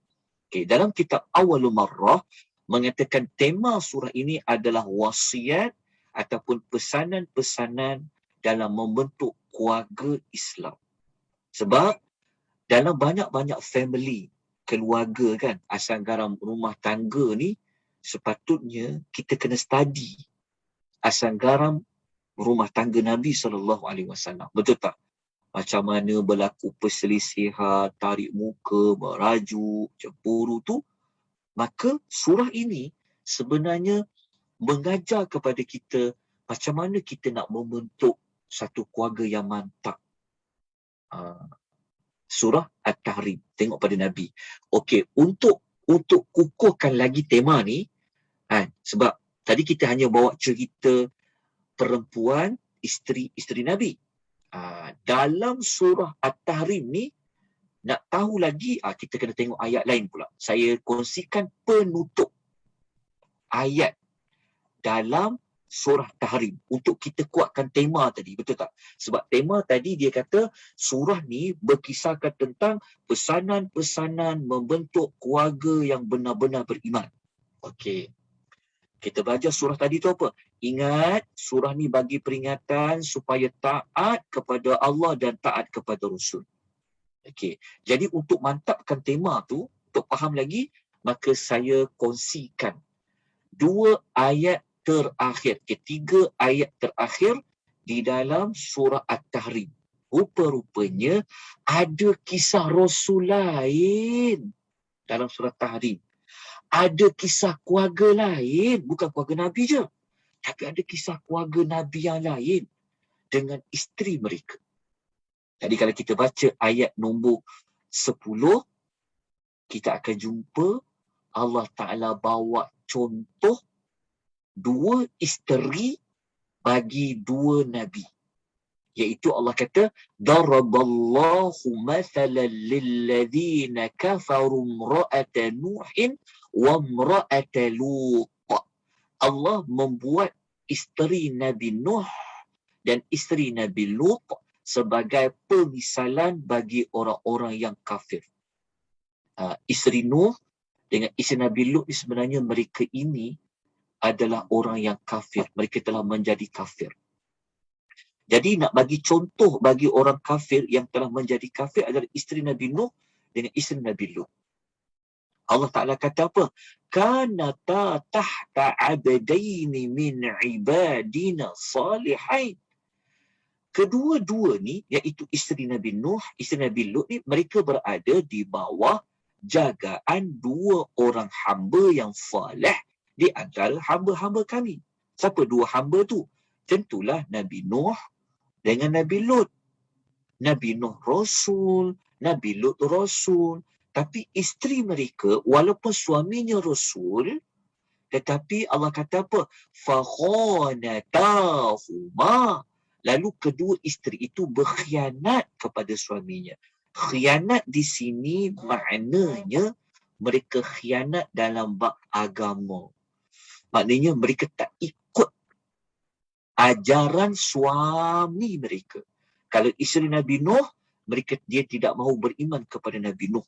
Okey. Dalam kitab Awwalul Marrah mengatakan tema surah ini adalah wasiat ataupun pesanan-pesanan dalam membentuk keluarga Islam. Sebab dalam banyak-banyak family, keluarga kan, asal garam rumah tangga ni, sepatutnya kita kena study asal garam rumah tangga Nabi SAW. Betul tak? Macam mana berlaku perselisihan, tarik muka, merajuk, cemburu tu. Maka surah ini sebenarnya mengajar kepada kita macam mana kita nak membentuk satu keluarga yang mantap. Surah At-Tahrim. Tengok pada Nabi. Okey, untuk kukuhkan lagi tema ni, sebab tadi kita hanya bawa cerita perempuan, isteri Nabi. Dalam surah At-Tahrim ni, nak tahu lagi, kita kena tengok ayat lain pula. Saya kongsikan penutup ayat dalam surah Tahrim untuk kita kuatkan tema tadi, betul tak? Sebab tema tadi dia kata surah ni berkisahkan tentang pesanan-pesanan membentuk keluarga yang benar-benar beriman. Okey. Kita belajar surah tadi tu apa? Ingat, surah ni bagi peringatan supaya taat kepada Allah dan taat kepada Rasul. Okey. Jadi untuk mantapkan tema tu, untuk faham lagi, maka saya kongsikan 2 ayat terakhir, 3 ayat terakhir di dalam surah At-Tahrim. Rupa-rupanya ada kisah Rasul lain dalam surah Tahrim. Ada kisah keluarga lain, bukan keluarga Nabi je. Tapi ada kisah keluarga Nabi yang lain dengan isteri mereka. Jadi kalau kita baca ayat nombor 10, kita akan jumpa Allah Ta'ala bawa contoh 2 isteri bagi 2 Nabi. Iaitu Allah kata, Daraballahu mathalan lilladzina kafaru imra'ata Nuhin wa imra'ata Lut. Allah membuat isteri Nabi Nuh dan isteri Nabi Lut sebagai pemisalan bagi orang-orang yang kafir. Isteri Nuh dengan isteri Nabi Lut ni sebenarnya mereka ini adalah orang yang kafir. Mereka telah menjadi kafir. Jadi nak bagi contoh bagi orang kafir yang telah menjadi kafir adalah isteri Nabi Nuh dengan isteri Nabi Lut. Allah Ta'ala kata apa? Kanata tahta abdaini min ibadina salihain. Kedua-dua ni, iaitu isteri Nabi Nuh, isteri Nabi Lut ni, mereka berada di bawah jagaan 2 orang hamba yang salih di antara hamba-hamba kami. Siapa 2 hamba tu? Tentulah Nabi Nuh dengan Nabi Lut. Nabi Nuh Rasul, Nabi Lut Rasul. Tapi isteri mereka, walaupun suaminya Rasul, tetapi Allah kata apa? Fakhanatahuma. Lalu kedua isteri itu berkhianat kepada suaminya. Khianat di sini maknanya mereka khianat dalam bab agama. Maknanya mereka tak ikut ajaran suami mereka. Kalau isteri Nabi Nuh, dia tidak mahu beriman kepada Nabi Nuh.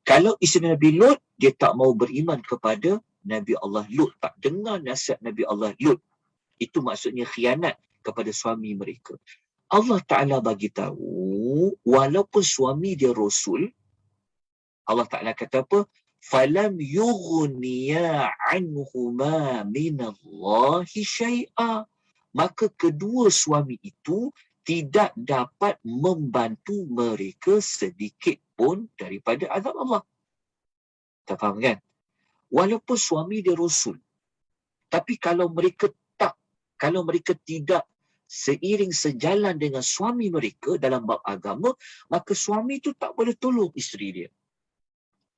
Kalau isteri Nabi Lut, dia tak mahu beriman kepada Nabi Allah Lut. Tak dengar nasihat Nabi Allah Lut. Itu maksudnya khianat. kepada suami mereka. Allah Ta'ala bagi tahu, walaupun suami dia Rasul, Allah Ta'ala kata apa? Falam yughniya anhuma minallahi syai'a. Maka kedua suami itu tidak dapat membantu mereka sedikit pun daripada azab Allah. Tak faham kan? Walaupun suami dia Rasul, tapi kalau mereka tidak seiring sejalan dengan suami mereka dalam bab agama, maka suami itu tak boleh tolong isteri dia.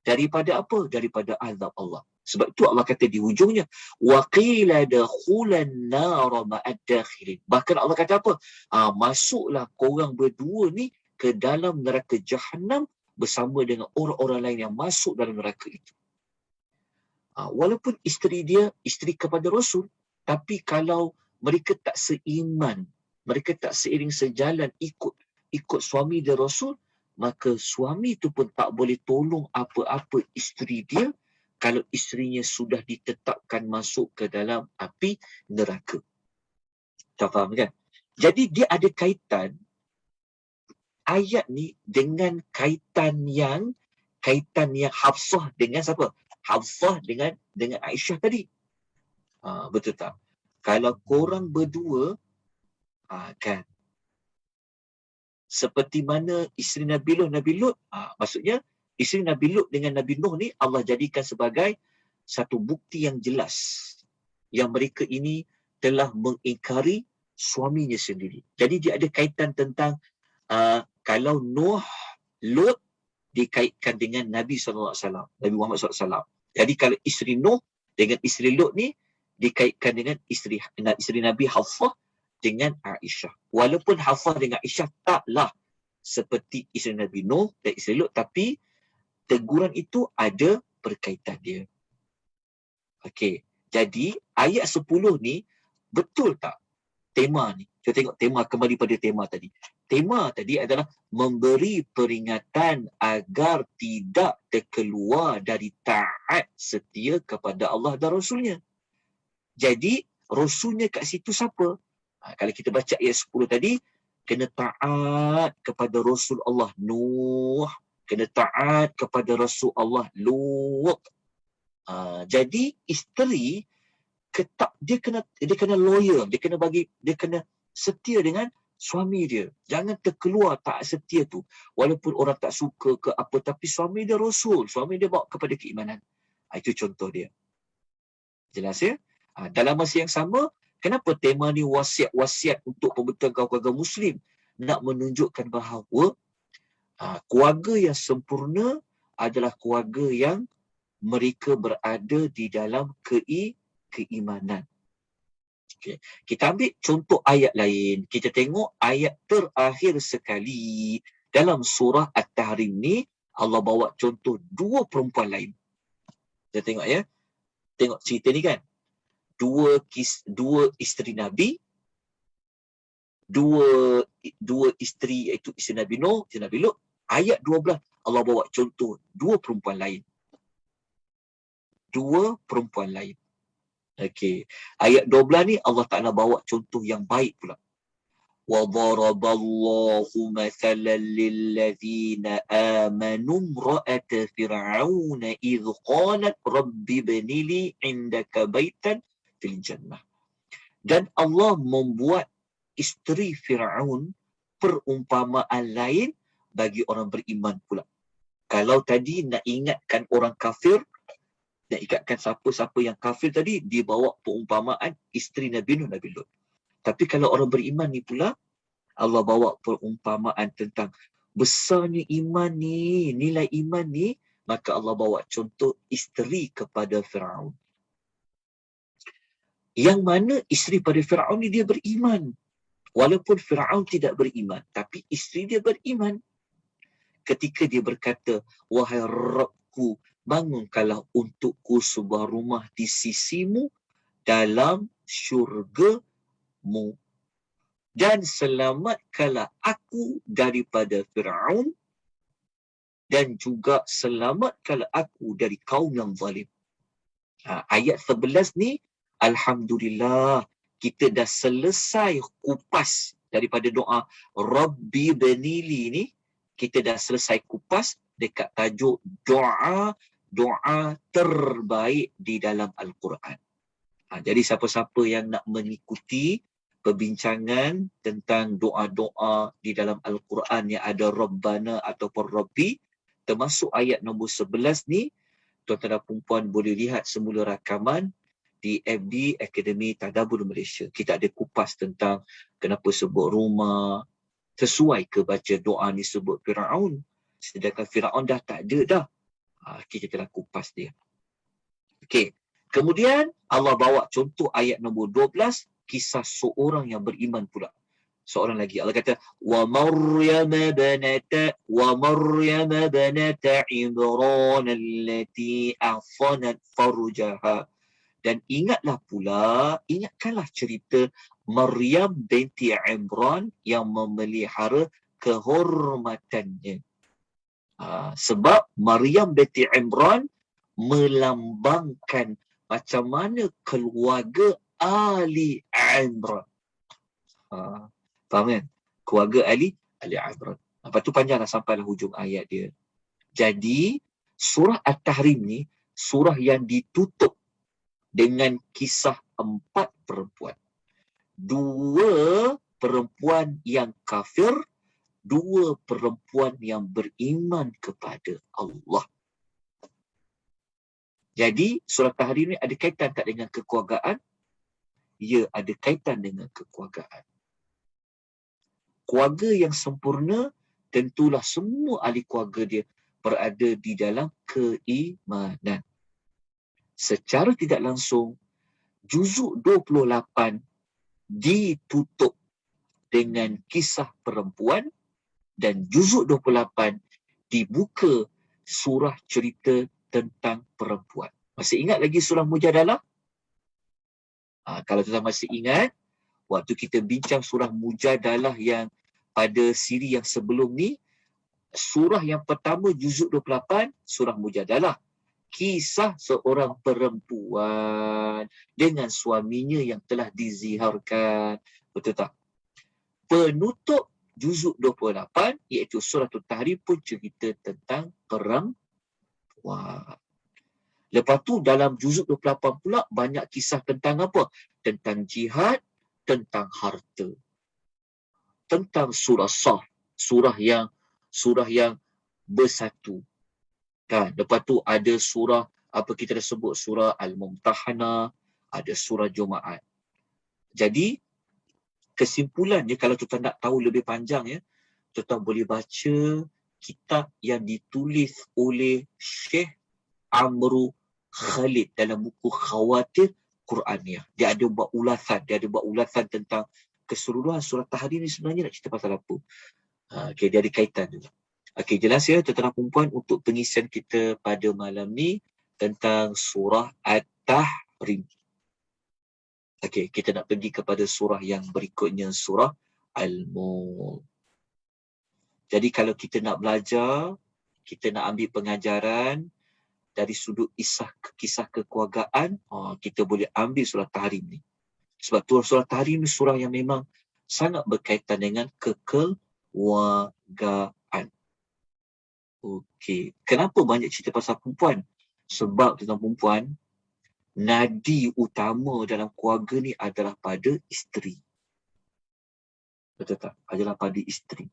Daripada apa? Daripada azab Allah. Sebab itu Allah kata di hujungnya, وَقِيلَ دَخُولَ النَّارَ مَعَ الدَّاخِلِينَ. Bahkan Allah kata apa? Masuklah korang berdua ni ke dalam neraka Jahannam bersama dengan orang-orang lain yang masuk dalam neraka itu. Walaupun isteri dia, isteri kepada Rasul, tapi kalau mereka tak seiman, mereka tak seiring sejalan ikut suami dia Rasul, maka suami itu pun tak boleh tolong apa-apa isteri dia kalau isterinya sudah ditetapkan masuk ke dalam api neraka. Tak faham kan? Jadi dia ada kaitan ayat ni dengan kaitan yang Hafsah dengan siapa? Hafsah dengan Aisyah tadi. Betul tak? Kalau korang berdua kan seperti mana isteri Nabi Lut, maksudnya isteri Nabi Lut dengan Nabi Nuh ni Allah jadikan sebagai satu bukti yang jelas yang mereka ini telah mengingkari suaminya sendiri. Jadi dia ada kaitan tentang kalau Lut dikaitkan dengan Nabi SAW, Nabi Muhammad SAW. Jadi kalau isteri Nuh dengan isteri Lut ni dikaitkan dengan isteri Nabi Hafsah dengan Aisyah. Walaupun Hafsah dengan Aisyah taklah seperti isteri Nabi Nuh dan isteri Lut, tapi teguran itu ada berkaitan dia. Okey. Jadi ayat 10 ni betul tak tema ni? Kita tengok tema, kembali pada tema tadi. Tema tadi adalah memberi peringatan agar tidak terkeluar dari taat setia kepada Allah dan Rasulnya. Jadi Rasulnya kat situ siapa? Kalau kita baca ayat 10 tadi, kena taat kepada Rasul Allah Nuh, kena taat kepada Rasul Allah Lut. Jadi isteri dia kena loyal, dia kena setia dengan suami dia. Jangan terkeluar taat setia tu. Walaupun orang tak suka ke apa, tapi suami dia Rasul, suami dia bawa kepada keimanan. Itu contoh dia. Jelas ya? Dalam masa yang sama, kenapa tema ni wasiat untuk pembentukan keluarga Muslim? Nak menunjukkan bahawa keluarga yang sempurna adalah keluarga yang mereka berada di dalam keimanan. Okay. Kita ambil contoh ayat lain. Kita tengok ayat terakhir sekali dalam surah At-Tahrim ni, Allah bawa contoh dua perempuan lain. Kita tengok ya. Tengok cerita ni kan. Dua isteri Nabi, dua isteri, iaitu isteri Nabi Nuh, isteri Nabi Lut. Ayat 12 Allah bawa contoh dua perempuan lain. Okey. Ayat 12 ni Allah Ta'ala bawa contoh yang baik pula. وَضَرَبَ اللَّهُ مَثَلًا لِلَّذِينَ آمَنُوا امْرَأَةَ فِرْعَوْنَ إِذْ قَالَتْ رَبِّ ابْنِ لِي عِندَكَ بَيْتًا فِي الْجَنَّةِ. Dan Allah membuat isteri Fir'aun perumpamaan lain bagi orang beriman pula. Kalau tadi nak ingatkan orang kafir, nak ingatkan siapa-siapa yang kafir tadi, dia bawa perumpamaan isteri Nabi Nuh, Nabi Lut. Tapi kalau orang beriman ni pula, Allah bawa perumpamaan tentang besarnya iman ni, nilai iman ni, maka Allah bawa contoh isteri kepada Fir'aun. Yang mana isteri pada Fir'aun ni dia beriman. Walaupun Fir'aun tidak beriman, tapi isteri dia beriman. Ketika dia berkata, wahai Rabbku, bangunkanlah untukku sebuah rumah di sisimu dalam syurga-Mu. Dan selamatkanlah aku daripada Fir'aun dan juga selamatkanlah aku dari kaum yang zalim. Ayat 11 ni, Alhamdulillah, kita dah selesai kupas daripada doa Rabbi benili ni, kita dah selesai kupas dekat tajuk doa terbaik di dalam Al-Quran. Jadi siapa-siapa yang nak mengikuti perbincangan tentang doa-doa di dalam Al-Quran yang ada Rabbana ataupun Rabbi, termasuk ayat nombor 11 ni, tuan-tuan dan puan boleh lihat semula rakaman di FB Akademi Tadabbur Malaysia. Kita ada kupas tentang kenapa sebut rumah, sesuai ke baca doa ni sebut Firaun, sedangkan Firaun dah tak ada dah. Kita telah kupas dia. Okey. Kemudian Allah bawa contoh ayat nombor 12, kisah seorang yang beriman pula. Seorang lagi. Allah kata, wa Maryam banata Imran allati ahsanat farjaha. Dan ingatkanlah cerita Maryam binti Imran yang memelihara kehormatannya. Sebab Maryam binti Imran melambangkan macam mana keluarga Ali Imran. Faham kan? Keluarga Ali Imran. Lepas tu panjanglah sampailah hujung ayat dia. Jadi, surah At-Tahrim ni, surah yang ditutup dengan kisah 4 perempuan. 2 perempuan yang kafir, 2 perempuan yang beriman kepada Allah. Jadi, surah Tahrim ni ada kaitan tak dengan kekeluargaan? Ya, ada kaitan dengan kekeluargaan. Keluarga yang sempurna, tentulah semua ahli keluarga dia berada di dalam keimanan. Secara tidak langsung, juzuk 28 ditutup dengan kisah perempuan dan juzuk 28 dibuka surah cerita tentang perempuan. Masih ingat lagi surah Mujadalah? Kalau tuan masih ingat, waktu kita bincang surah Mujadalah yang pada siri yang sebelum ni, surah yang pertama juzuk 28, surah Mujadalah. Kisah seorang perempuan dengan suaminya yang telah diziharkan. Betul tak? Penutup juzuk 28 iaitu surah At-Tahrim pun cerita tentang perempuan. Lepas tu dalam juzuk 28 pula banyak kisah tentang apa? Tentang jihad, tentang harta. Tentang surah Saf, surah yang bersatu. Kan? Lepas tu ada surah, apa kita dah sebut, surah Al-Mumtahanah, ada surah Jumaat. Jadi, kesimpulannya kalau tuan nak tahu lebih panjang ya, tuan boleh baca kitab yang ditulis oleh Syekh Amru Khalid dalam buku Khawatir Quraniyah. Dia ada buat ulasan tentang keseluruhan surah Tahrim ni sebenarnya nak cerita pasal apa. Okay, dia ada kaitan juga. Okey, jelas ya tuan-tuan dan puan untuk pengisian kita pada malam ni tentang surah At-Tahrim. Okey, kita nak pergi kepada surah yang berikutnya, surah Al-Mulk. Jadi kalau kita nak belajar, kita nak ambil pengajaran dari sudut kisah kekeluargaan, kita boleh ambil surah Tahrim ni. Sebab tu surah Tahrim ni surah yang memang sangat berkaitan dengan kekeluargaan. Okey, kenapa banyak cerita pasal perempuan? Sebab tuan-tuan perempuan, nadi utama dalam keluarga ni adalah pada isteri. Betul tak? Adalah pada isteri.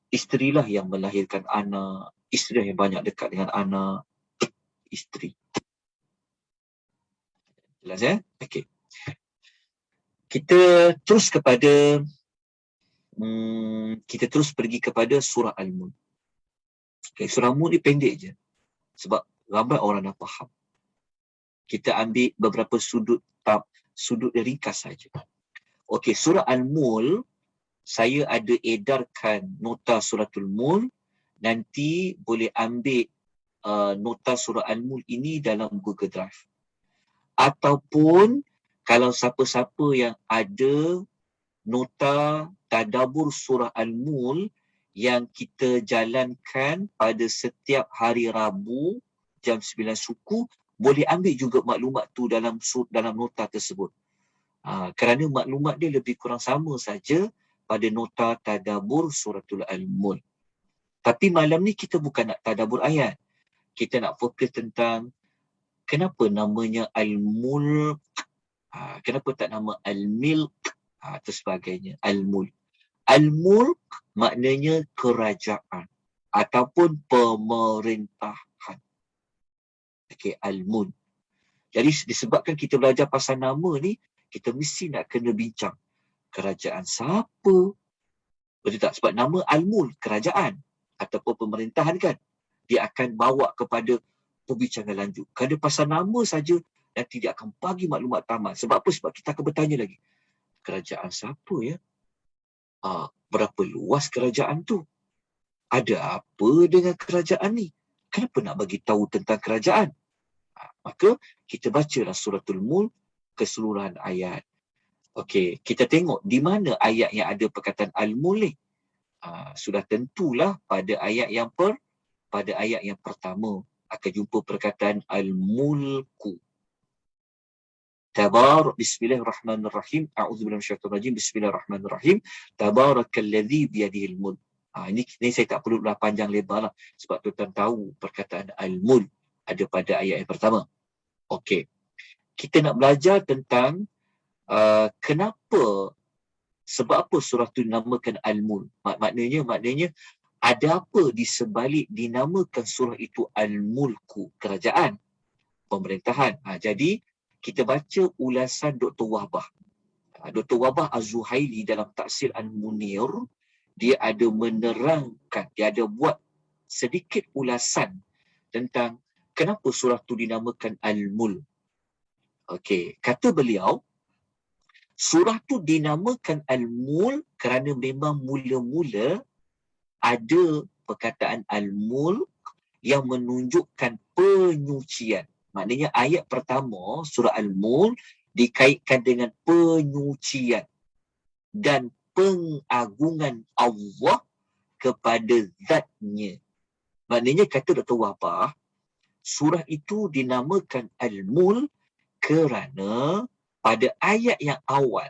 Isterilah yang melahirkan anak, isteri yang banyak dekat dengan anak, isteri. Jelas ya? Okey. Kita terus pergi kepada surah Al-Mulk. Okay, surah Al-Mulk ni pendek je. Sebab ramai orang dah faham. Kita ambil beberapa sudut ringkas saja. Okey, surah Al-Mulk, saya ada edarkan nota suratul Mulk. Nanti boleh ambil nota surah Al-Mulk ini dalam Google Drive. Ataupun kalau siapa-siapa yang ada nota tadabbur surah Al-Mulk yang kita jalankan pada setiap hari Rabu jam 9 suku, boleh ambil juga maklumat tu dalam nota tersebut. Kerana maklumat dia lebih kurang sama saja pada nota tadabbur suratul Al-Mulk. Tapi malam ni kita bukan nak tadabbur ayat. Kita nak fokus tentang kenapa namanya Al-Mulk, kenapa tak nama Al-Milk, atau sebagainya. Al-Mulk. Al-Mulk maknanya kerajaan ataupun pemerintahan. Okey, Al-Mulk. Jadi disebabkan kita belajar pasal nama ni, kita mesti nak kena bincang. Kerajaan siapa? Betul tak? Sebab nama Al-Mulk, kerajaan ataupun pemerintahan kan, dia akan bawa kepada perbincangan lanjut. Kerana pasal nama saja, nanti dia akan bagi maklumat tamat. Sebab apa? Sebab kita akan bertanya lagi. Kerajaan siapa ya? Berapa luas kerajaan tu? Ada apa dengan kerajaan ni? Kenapa nak bagi tahu tentang kerajaan? Maka kita bacalah suratul Mulk keseluruhan ayat. Okey, kita tengok di mana ayat yang ada perkataan Al-Mulk ni. Sudah tentulah pada ayat yang pertama akan jumpa perkataan Al-Mulku. Bismillahirrahmanirrahim. A'udzubillahi minasyaitonir rajim. Bismillahirrahmanirrahim. Tabarakalladzi biyadihil mulk. Ini saya tak perlu belah panjang lebar lah, sebab tuan tahu perkataan Al-Mulk ada pada ayat yang pertama. Okey. Kita nak belajar tentang kenapa, sebab apa surah tu dinamakan Al-Mulk. Maknanya ada apa di sebalik dinamakan surah itu Al-Mulku, kerajaan, pemerintahan. Jadi kita baca ulasan Dr. Wahbah. Dr. Wahbah Az-Zuhaili dalam Tafsir Al-Munir, dia ada menerangkan, dia ada buat sedikit ulasan tentang kenapa surah tu dinamakan Al-Mulk. Okey, kata beliau, surah tu dinamakan Al-Mulk kerana memang mula-mula ada perkataan Al-Mulk yang menunjukkan penyucian. Maknanya ayat pertama surah Al-Mulk dikaitkan dengan penyucian dan pengagungan Allah kepada zatnya. Maknanya kata Dr. Wahbah, surah itu dinamakan Al-Mulk kerana pada ayat yang awal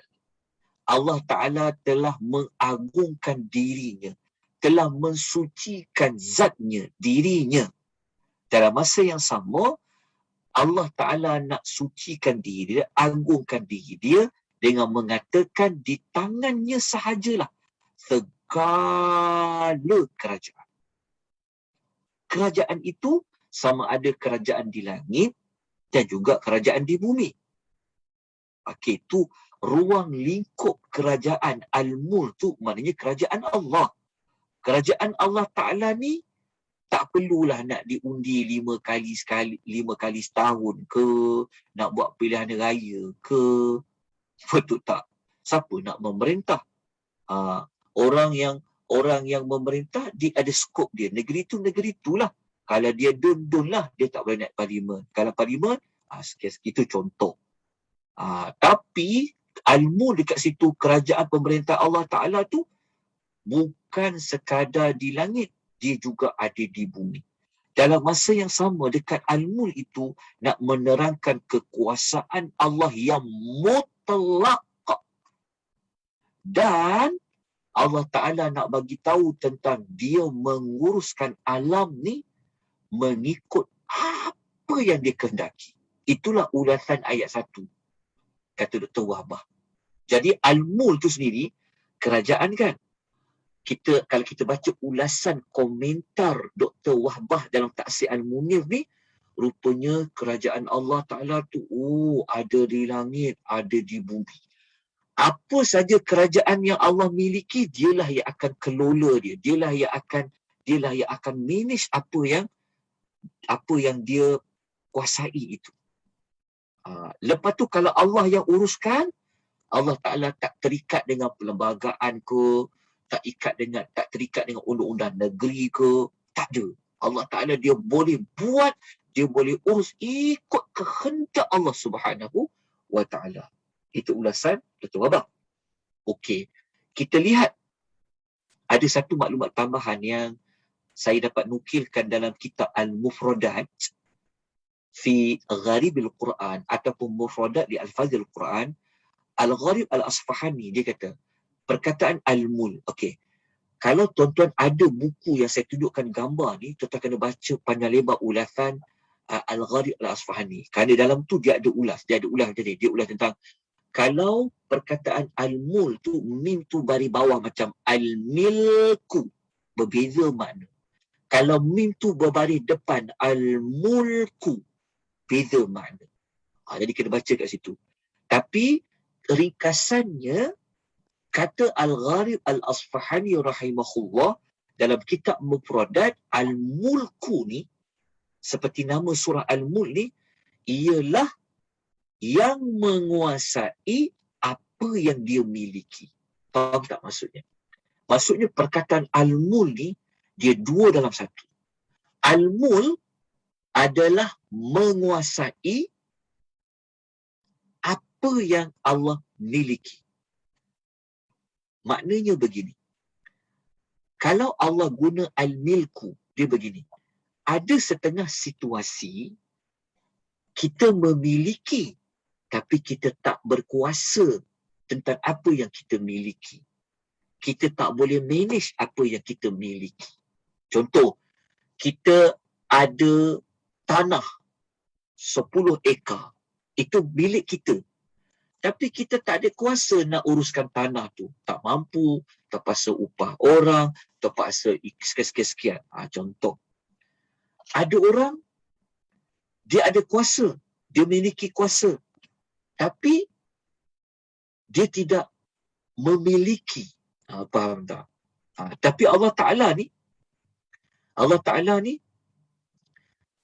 Allah Ta'ala telah mengagungkan dirinya, telah mensucikan zatnya, dirinya. Dalam masa yang sama, Allah Ta'ala nak sucikan diri dia, agungkan diri dia dengan mengatakan di tangannya sahajalah segala kerajaan. Kerajaan itu sama ada kerajaan di langit dan juga kerajaan di bumi. Okey, itu ruang lingkup kerajaan Al-Mulk tu maknanya kerajaan Allah. Kerajaan Allah Ta'ala ni tak perlulah nak diundi 5 kali setahun ke, nak buat pilihan raya ke. Betul tak? Siapa nak memerintah? Orang yang memerintah, dia ada skop dia. Negeri itulah. Kalau dia dun lah, dia tak boleh naik parlimen. Kalau parlimen, itu contoh. Tapi Al-Mulk dekat situ, kerajaan pemerintah Allah Ta'ala tu bukan sekadar di langit, dia juga ada di bumi. Dalam masa yang sama, dekat Al-Mulk itu nak menerangkan kekuasaan Allah yang mutlak. Dan Allah Ta'ala nak bagi tahu tentang dia menguruskan alam ni mengikut apa yang dia kehendaki. Itulah ulasan ayat 1, kata Dr. Wahbah. Jadi Al-Mulk tu sendiri kerajaan kan. Kalau kita baca ulasan komentar Dr. Wahbah dalam Tafsir Al-Munir ni, rupanya kerajaan Allah Ta'ala tu ada di langit, ada di bumi. Apa saja kerajaan yang Allah miliki, dialah yang akan kelola dia. Dialah yang akan manage apa yang dia kuasai itu. Lepas tu kalau Allah yang uruskan, Allah Ta'ala tak terikat dengan perlembagaan ke, tak terikat dengan undang-undang negeri ke, tak ada. Allah Ta'ala dia boleh buat, dia boleh urus ikut kehendak Allah Subhanahu wa Ta'ala. Itu ulasan Dr. Wahbah. Okey, kita lihat ada satu maklumat tambahan yang saya dapat nukilkan dalam kitab Al-Mufradat fi Gharibil Quran ataupun Mufradat li Alfazil Quran. Al-Gharib Al-Asfahani dia kata perkataan al-mul. Okey. Kalau tuan-tuan ada buku yang saya tunjukkan gambar ni, tuan-tuan kena baca panjang lebar ulasan Al-Gharib Al-Asfahani. Kerana dalam tu dia ada ulas jadi dia ulas tentang kalau perkataan al-mul tu, mim tu baris bawah macam al-milku, berbeza makna. Kalau mim tu berbaris depan al-mulku, beza makna. Jadi kena baca kat situ. Tapi ringkasannya, kata Al-Gharib Al-Asfahani rahimahullah dalam kitab Mufradat, al-mulku ni, seperti nama surah al-mulk ni, ialah yang menguasai apa yang dia miliki. Faham tak maksudnya? Maksudnya perkataan al-mulk ni, dia dua dalam satu. Al-mulk adalah menguasai apa yang Allah miliki. Maknanya begini. Kalau Allah guna al-milku, dia begini. Ada setengah situasi kita memiliki tapi kita tak berkuasa tentang apa yang kita miliki. Kita tak boleh manage apa yang kita miliki. Contoh, kita ada tanah 10 ekar. Itu milik kita. Tapi kita tak ada kuasa nak uruskan tanah tu. Tak mampu, terpaksa upah orang, terpaksa sekian-sekian. Contoh. Ada orang, dia ada kuasa. Dia memiliki kuasa. Tapi, dia tidak memiliki. Faham tak? Tapi Allah Ta'ala ni,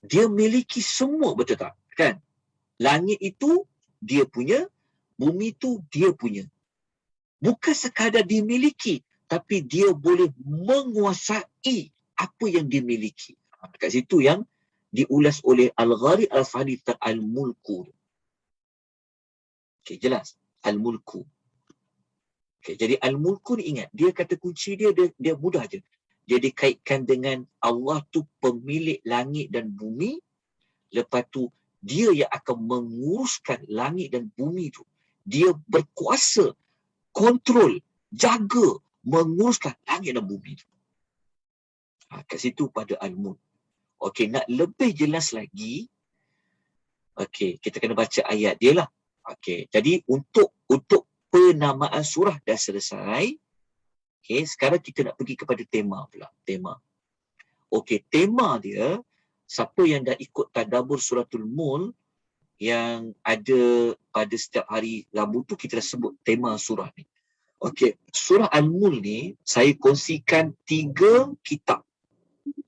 dia miliki semua, betul tak? Kan? Langit itu, dia punya. Bumi itu, dia punya. Bukan sekadar dimiliki, tapi dia boleh menguasai apa yang dimiliki. Kat situ yang diulas oleh Al-Gharib Al-Asfahani tentang Al-Mulku. Okey, jelas? Al-Mulku. Okey, jadi Al-Mulku ni ingat, dia kata kunci dia mudah je. Dia dikaitkan dengan Allah tu pemilik langit dan bumi. Lepas tu, dia yang akan menguruskan langit dan bumi tu. Dia berkuasa, kontrol, jaga, menguruskan langit dan bumi tu. Kat situ pada Al-Mulk. Okey, nak lebih jelas lagi, okey, kita kena baca ayat dia lah. Okey, jadi untuk penamaan surah dah selesai. Okey, sekarang kita nak pergi kepada tema pula. Tema. Okey, tema dia, siapa yang dah ikut tadabbur suratul Mulk yang ada pada setiap hari Rabu tu, kita dah sebut tema surah ni. Okey, surah Al-Mulk ni saya kongsikan 3 kitab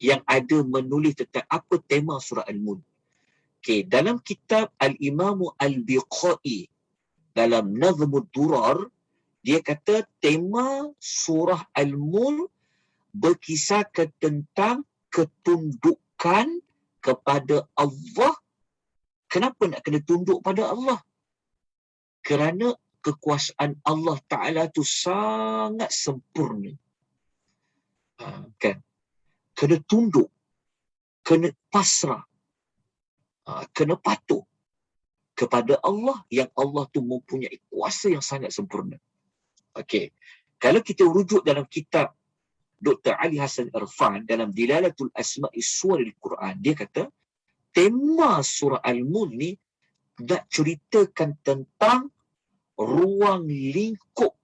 yang ada menulis tentang apa tema surah Al-Mulk. Okey, dalam kitab Al-Imam Al-Biqai dalam Nazmud Durar, dia kata tema surah Al-Mulk berkisahkan tentang ketundukan kepada Allah. Kenapa nak kena tunduk pada Allah? Kerana kekuasaan Allah Ta'ala tu sangat sempurna. Kan? Kena tunduk. Kena pasrah. Kena patuh kepada Allah yang Allah tu mempunyai kuasa yang sangat sempurna. Okey. Kalau kita rujuk dalam kitab Dr. Ali Hassan Irfan dalam Dilalatul Asma'i Suwaril Quran, dia kata, tema surah Al-Mulk ni nak ceritakan tentang ruang lingkup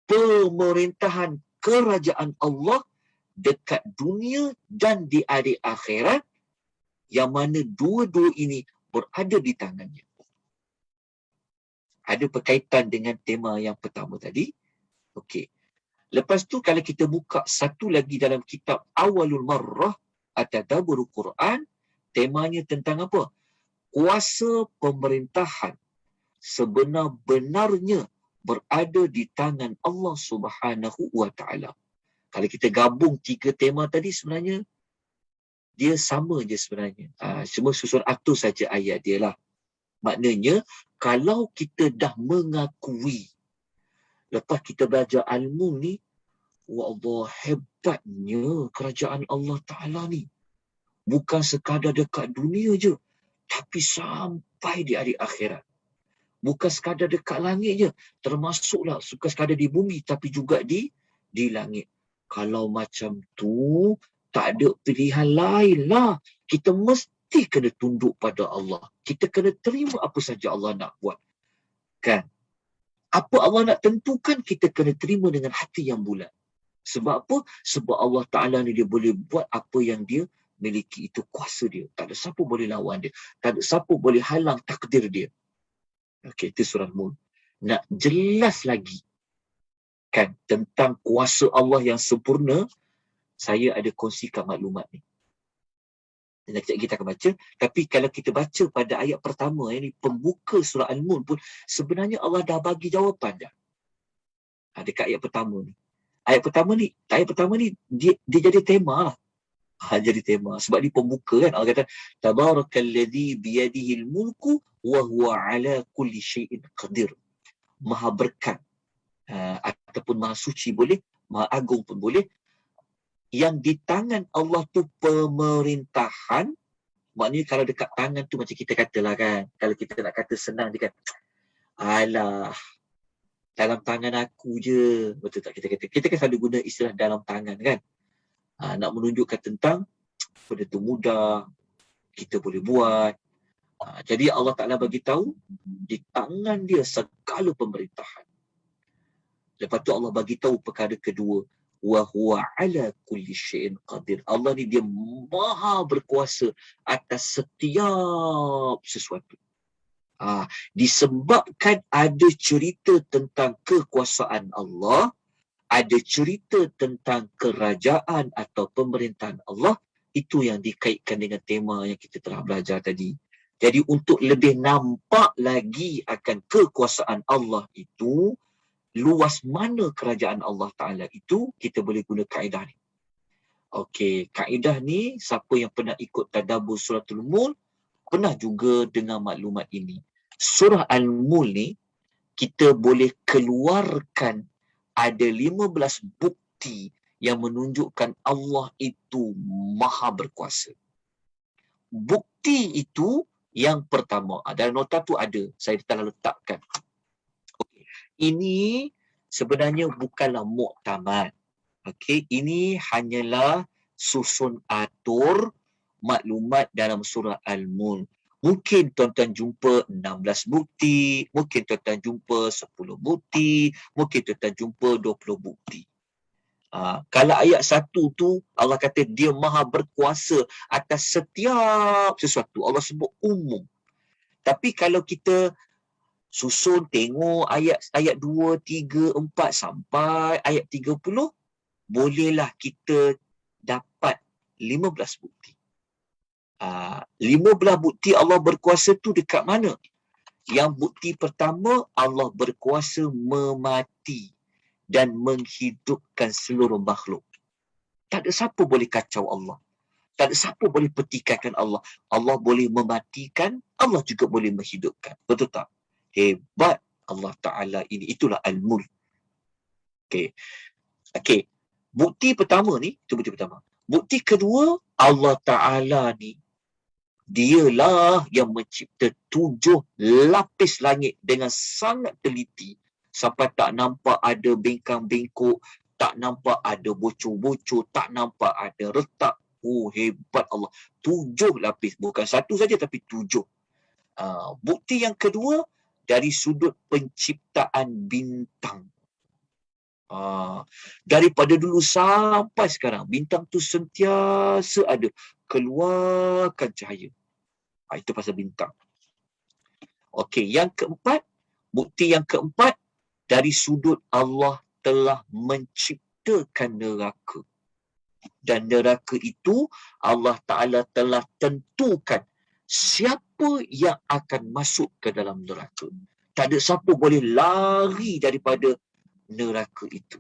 pemerintahan kerajaan Allah dekat dunia dan di akhir akhirat, yang mana dua-dua ini berada di tangannya. Ada berkaitan dengan tema yang pertama tadi. Okey. Lepas tu kalau kita buka satu lagi dalam kitab Awalul Marrah At-Tadabburul Quran, temanya tentang apa? Kuasa pemerintahan sebenar-benarnya berada di tangan Allah Subhanahu wa Ta'ala. Kalau kita gabung 3 tema tadi, sebenarnya dia sama je sebenarnya. Cuma susun atur saja ayat dia lah. Maknanya, kalau kita dah mengakui, lepas kita belajar ilmu ni, wallah hebatnya kerajaan Allah Ta'ala ni. Bukan sekadar dekat dunia je, tapi sampai di hari akhirat. Bukan sekadar dekat langit je. Termasuklah bukan sekadar di bumi tapi juga di langit. Kalau macam tu, tak ada pilihan lain lah. Kita mesti kena tunduk pada Allah. Kita kena terima apa saja Allah nak buat. Kan? Apa Allah nak tentukan, kita kena terima dengan hati yang bulat. Sebab apa? Sebab Allah Ta'ala ni dia boleh buat apa yang dia miliki. Itu kuasa dia. Tak ada siapa boleh lawan dia. Tak ada siapa boleh halang takdir dia. Okey, itu surah Mulk. Nak jelas lagi kan tentang kuasa Allah yang sempurna, saya ada kongsikan maklumat ni. Dan kita akan baca. Tapi kalau kita baca pada ayat pertama, ini pembuka surah Al-Mulk pun, sebenarnya Allah dah bagi jawapan dah. Dekat ayat pertama ni. Ayat pertama ni dia jadi tema lah. Jadi tema. Sebab dia pembuka kan. Allah kata, Tabarakalladzi biyadihil mulku wa huwa ala kulli syai'in qadir. Maha berkat. Ataupun maha suci boleh. Maha agung pun boleh. Yang di tangan Allah tu pemerintahan. Maknanya kalau dekat tangan tu macam kita katalah kan. Kalau kita nak kata senang dia kan. Alah. Dalam tangan aku je. Betul tak kita kata. Kita kan selalu guna istilah dalam tangan kan. Nak menunjukkan tentang benda tu mudah, kita boleh buat. Jadi Allah Ta'ala bagi tahu di tangan dia segala pemerintahan. Lepas tu Allah bagi tahu perkara kedua, wa huwa ala kulli syai'in qadir. Allah ni dia maha berkuasa atas setiap sesuatu. Disebabkan ada cerita tentang kekuasaan Allah, ada cerita tentang kerajaan atau pemerintahan Allah, itu yang dikaitkan dengan tema yang kita telah belajar tadi. Jadi untuk lebih nampak lagi akan kekuasaan Allah itu, luas mana kerajaan Allah Ta'ala itu, kita boleh guna kaedah ni. Okey, kaedah ni, siapa yang pernah ikut tadabbur suratul Mulk, pernah juga dengar maklumat ini. Surah Al-Mulk ni, kita boleh keluarkan ada 15 bukti yang menunjukkan Allah itu maha berkuasa. Bukti itu yang pertama, dalam nota tu ada, saya telah letakkan. Okay. Ini sebenarnya bukanlah muktamad. Okay. Ini hanyalah susun atur maklumat dalam surah Al-Mulk. Mungkin tuan-tuan jumpa 16 bukti, mungkin tuan-tuan jumpa 10 bukti, mungkin tuan-tuan jumpa 20 bukti. Kalau ayat 1 tu, Allah kata dia maha berkuasa atas setiap sesuatu. Allah sebut umum. Tapi kalau kita susun tengok ayat 2, 3, 4 sampai ayat 30, bolehlah kita dapat 15 bukti. 15 bukti Allah berkuasa tu dekat mana? Yang bukti pertama, Allah berkuasa memati dan menghidupkan seluruh makhluk. Tak ada siapa boleh kacau Allah. Tak ada siapa boleh petikankan Allah. Allah boleh mematikan, Allah juga boleh menghidupkan. Betul tak? Hebat Allah Ta'ala ini. Itulah Al-Mulk. Okey. Bukti pertama ni, itu bukti pertama. Bukti kedua, Allah Ta'ala ni, dialah yang mencipta 7 lapis langit dengan sangat teliti sampai tak nampak ada bengkang-bengkok, tak nampak ada bocor-bocor, tak nampak ada retak. Oh, hebat Allah. 7 lapis. Bukan satu saja tapi 7. Bukti yang kedua, dari sudut penciptaan bintang. Daripada dulu sampai sekarang, bintang tu sentiasa ada keluarkan cahaya. Itu pasal bintang. Okey, yang keempat, bukti yang keempat, dari sudut Allah telah menciptakan neraka. Dan neraka itu Allah Ta'ala telah tentukan siapa yang akan masuk ke dalam neraka. Tak ada siapa boleh lari daripada neraka itu.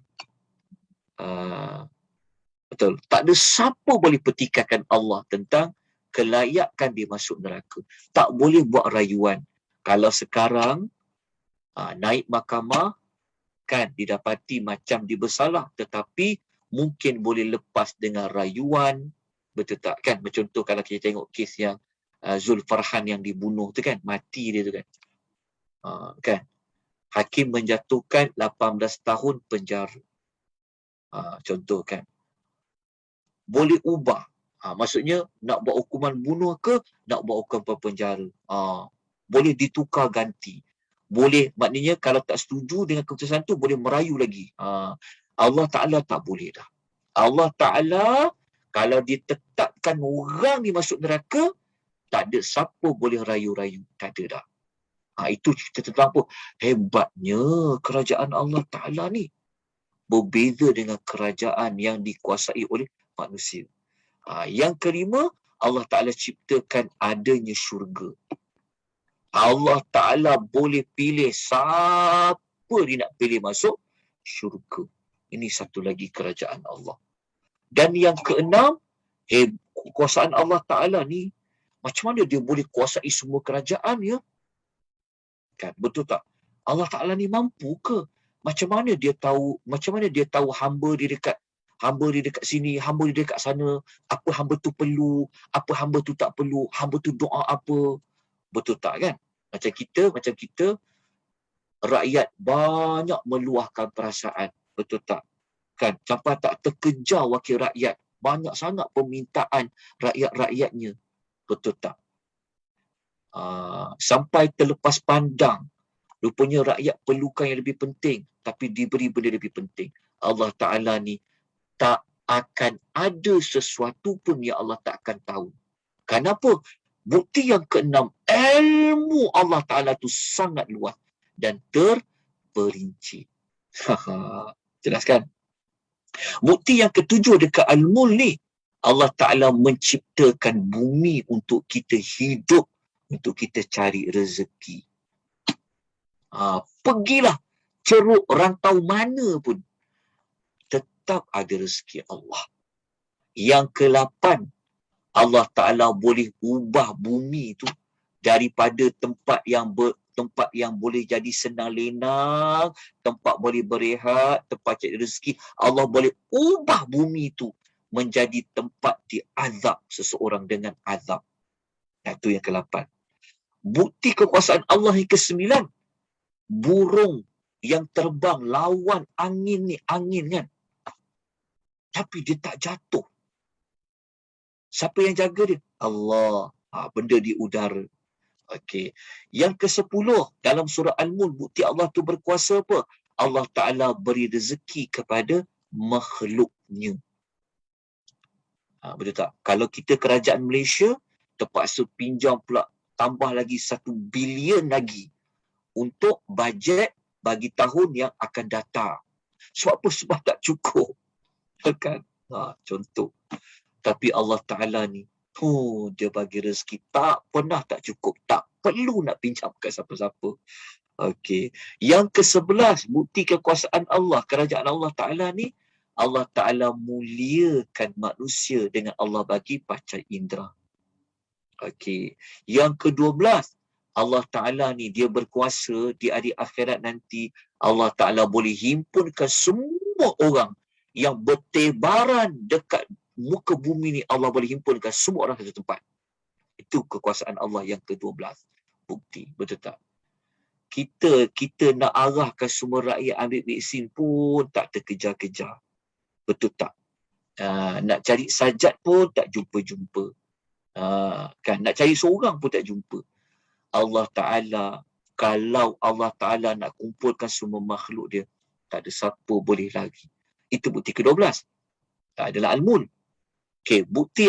Betul. Tak ada siapa boleh petikankan Allah tentang kelayakan dia masuk neraka. Tak boleh buat rayuan. Kalau sekarang naik mahkamah, kan didapati macam dia bersalah, tetapi mungkin boleh lepas dengan rayuan. Betul tak? Kan? Macam contoh kalau kita tengok kes yang Zulfarhan yang dibunuh tu kan, mati dia tu kan. Kan? Hakim menjatuhkan 18 tahun penjara. Contoh kan. Boleh ubah. Maksudnya nak buat hukuman bunuh ke, nak buat hukuman penjara. Boleh ditukar ganti. Boleh, maknanya kalau tak setuju dengan keputusan tu, boleh merayu lagi. Allah Ta'ala tak boleh dah. Allah Ta'ala, kalau ditetapkan orang ni masuk neraka, tak ada siapa boleh rayu-rayu. Tak ada dah. Itu cerita tentang apa? Hebatnya kerajaan Allah Ta'ala ni. Berbeza dengan kerajaan yang dikuasai oleh manusia. Yang kelima, Allah Ta'ala ciptakan adanya syurga. Allah Ta'ala boleh pilih siapa dia nak pilih masuk syurga. Ini satu lagi kerajaan Allah. Dan yang keenam, kekuasaan Allah Ta'ala ni, macam mana dia boleh kuasai semua kerajaan ya? Kan, betul tak? Allah Ta'ala ni mampu ke? Macam mana dia tahu hamba dia dekat sini, hamba dia dekat sana, apa hamba tu perlu, apa hamba tu tak perlu, hamba tu doa apa. Betul tak kan? Macam kita rakyat banyak meluahkan perasaan. Betul tak? Kan? Sampai tak terkejar wakil rakyat. Banyak sangat permintaan rakyat-rakyatnya. Betul tak? Sampai terlepas pandang. Rupanya rakyat perlukan yang lebih penting, tapi diberi benda lebih penting. Allah Ta'ala ni tak akan ada sesuatu pun yang Allah tak akan tahu. Kenapa? Bukti yang keenam, ilmu Allah Ta'ala tu sangat luas dan terperinci. Jelaskan? Bukti yang ketujuh dekat Al-Mulk ni, Allah Ta'ala menciptakan bumi untuk kita hidup, untuk kita cari rezeki. Pergilah ceruk rantau mana pun, tetap ada rezeki Allah. Yang ke-8, Allah Ta'ala boleh ubah bumi tu daripada tempat yang boleh jadi senang lenang, tempat boleh berehat, tempat cari rezeki. Allah boleh ubah bumi tu menjadi tempat diazab seseorang dengan azab. Itu yang ke-8. Bukti kekuasaan Allah yang ke-9, burung yang terbang lawan angin ni, angin kan, tapi dia tak jatuh. Siapa yang jaga dia? Allah. Benda di udara. Okey. Yang ke-10 dalam surah Al-Mulk, bukti Allah tu berkuasa apa? Allah Ta'ala beri rezeki kepada makhluknya. Betul tak? Kalau kita kerajaan Malaysia, terpaksa pinjam pula tambah lagi 1 bilion lagi untuk bajet bagi tahun yang akan datang. Sebab apa? Sebab tak cukup. Kan? Contoh. Tapi Allah Ta'ala ni, dia bagi rezeki tak pernah tak cukup. Tak perlu nak pinjam kat siapa-siapa. Okey. Yang ke-11, bukti kekuasaan Allah, kerajaan Allah Ta'ala ni, Allah Ta'ala muliakan manusia dengan Allah bagi panca indera. Okey. Yang ke-12, Allah Ta'ala ni dia berkuasa di hari akhirat nanti. Allah Ta'ala boleh himpunkan semua orang yang bertebaran dekat muka bumi ni. Allah boleh himpunkan semua orang satu tempat. Itu kekuasaan Allah yang ke-12. Bukti. Betul tak? Kita nak arahkan semua rakyat ambil vaksin pun tak terkejar-kejar. Betul tak? Nak cari sajat pun tak jumpa-jumpa. Kan? Nak cari seorang pun tak jumpa. Allah Ta'ala, kalau Allah Ta'ala nak kumpulkan semua makhluk dia, tak ada siapa boleh lagi. Itu bukti ke-12. Adalah Al-Mulk. Okay, bukti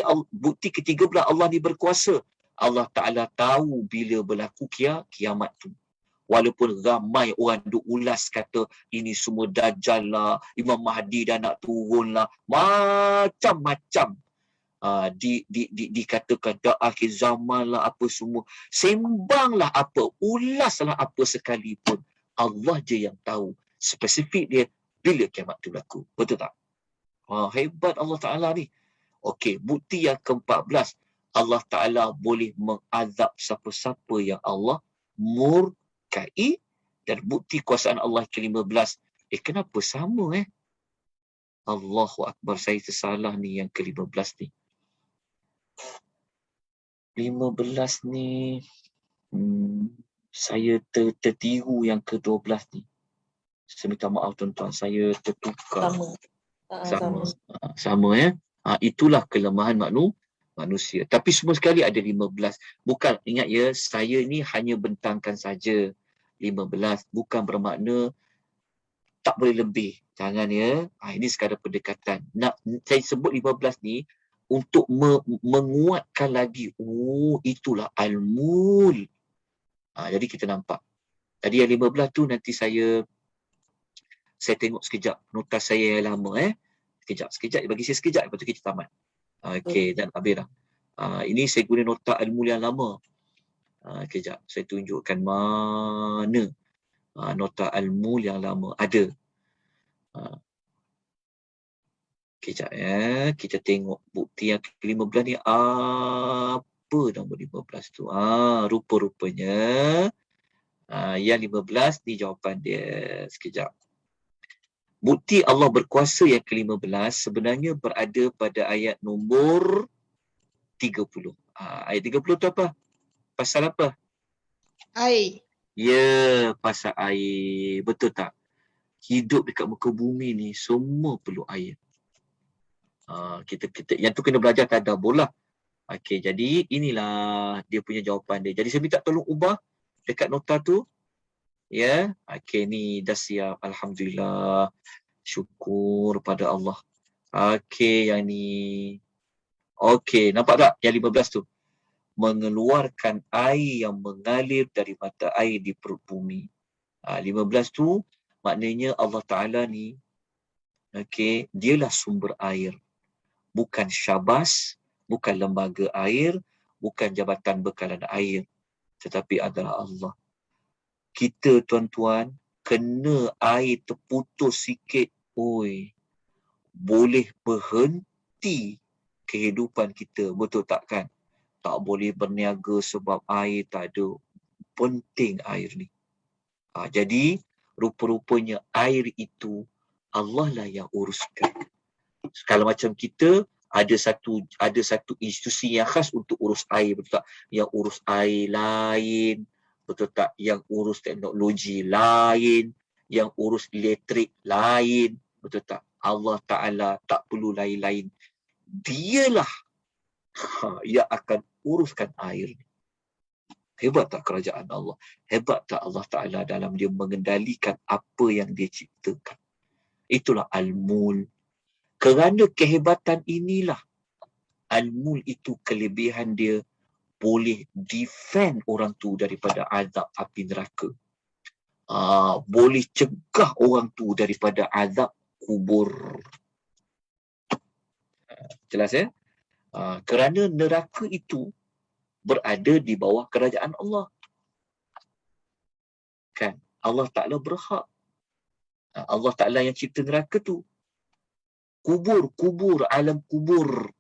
ke-13, Allah ni berkuasa. Allah Ta'ala tahu bila berlaku kiamat tu. Walaupun ramai orang duk ulas kata ini semua Dajjal lah, Imam Mahdi dah nak turun lah, macam-macam. Dikatakan dah akhir zaman lah, apa semua. Sembanglah apa, ulaslah apa sekalipun. Allah je yang tahu spesifik dia bila kiamat tu berlaku. Betul tak? Hebat Allah Ta'ala ni. Okey, bukti yang ke-14, Allah Ta'ala boleh mengazab siapa-siapa yang Allah murkai. Dan bukti kuasaan Allah ke-15, kenapa sama Allahu Akbar, saya tersalah ni yang ke-15 ni. 15 ni Saya tertiru yang ke-12 ni. Saya minta maaf tuan-tuan, saya tertukar.
Sama.
Sama ya. Itulah kelemahan manusia. Tapi semua sekali ada 15. Bukan, ingat ya, saya ni hanya bentangkan saja 15. Bukan bermakna tak boleh lebih. Jangan ya. Ini sekadar pendekatan. Saya sebut 15 ni untuk menguatkan lagi. Oh, itulah al-mul. Jadi kita nampak. Tadi yang 15 tu nanti saya tengok sekejap nota saya yang lama. Sekejap. Bagi saya sekejap, lepas tu kita tamat. Okey, dan habis dah. Ini saya guna nota al-mul yang lama. Sekejap, saya tunjukkan mana nota al-mul yang lama. Ada. Sekejap ya. Kita tengok bukti yang ke-15 ni apa nombor 15 tu. Rupa-rupanya yang 15 ni jawapan dia. Sekejap. Bukti Allah berkuasa yang ke-15 sebenarnya berada pada ayat nombor 30. Ayat 30 tu apa? Pasal apa?
Air.
Ya, pasal air. Betul tak? Hidup dekat muka bumi ni semua perlu air. Kita yang tu kena belajar tadabbur lah. Okey, jadi inilah dia punya jawapan dia. Jadi saya minta tolong ubah dekat nota tu. Ya. Okey, ni dah siap. Alhamdulillah. Syukur pada Allah. Okey, yang ni. Okey, nampak tak yang 15 tu? Mengeluarkan air yang mengalir dari mata air di perut bumi. 15 tu maknanya Allah Ta'ala ni, okey, dialah sumber air. Bukan syabas, bukan lembaga air, bukan jabatan bekalan air, tetapi adalah Allah. Kita tuan-tuan, kena air terputus sikit, boleh berhenti kehidupan kita. Betul tak kan? Tak boleh berniaga sebab air tak ada. Penting air ni. Jadi, rupa-rupanya air itu Allah lah yang uruskan. Kalau macam kita ada satu institusi yang khas untuk urus air, betul tak? Yang urus air lain, betul tak? Yang urus teknologi lain, yang urus elektrik lain, betul tak? Allah Ta'ala tak perlu lain-lain. Dialah yang akan uruskan air ni. Hebat tak kerajaan Allah? Hebat tak Allah Ta'ala dalam dia mengendalikan apa yang dia ciptakan? Itulah al-mul. Kerana kehebatan inilah al-mul itu kelebihan dia boleh defend orang tu daripada azab api neraka. Boleh cegah orang tu daripada azab kubur. Jelas ya? Kerana neraka itu berada di bawah kerajaan Allah. Kan? Allah Ta'ala berhak. Allah Ta'ala yang cipta neraka tu. Kubur, alam kubur.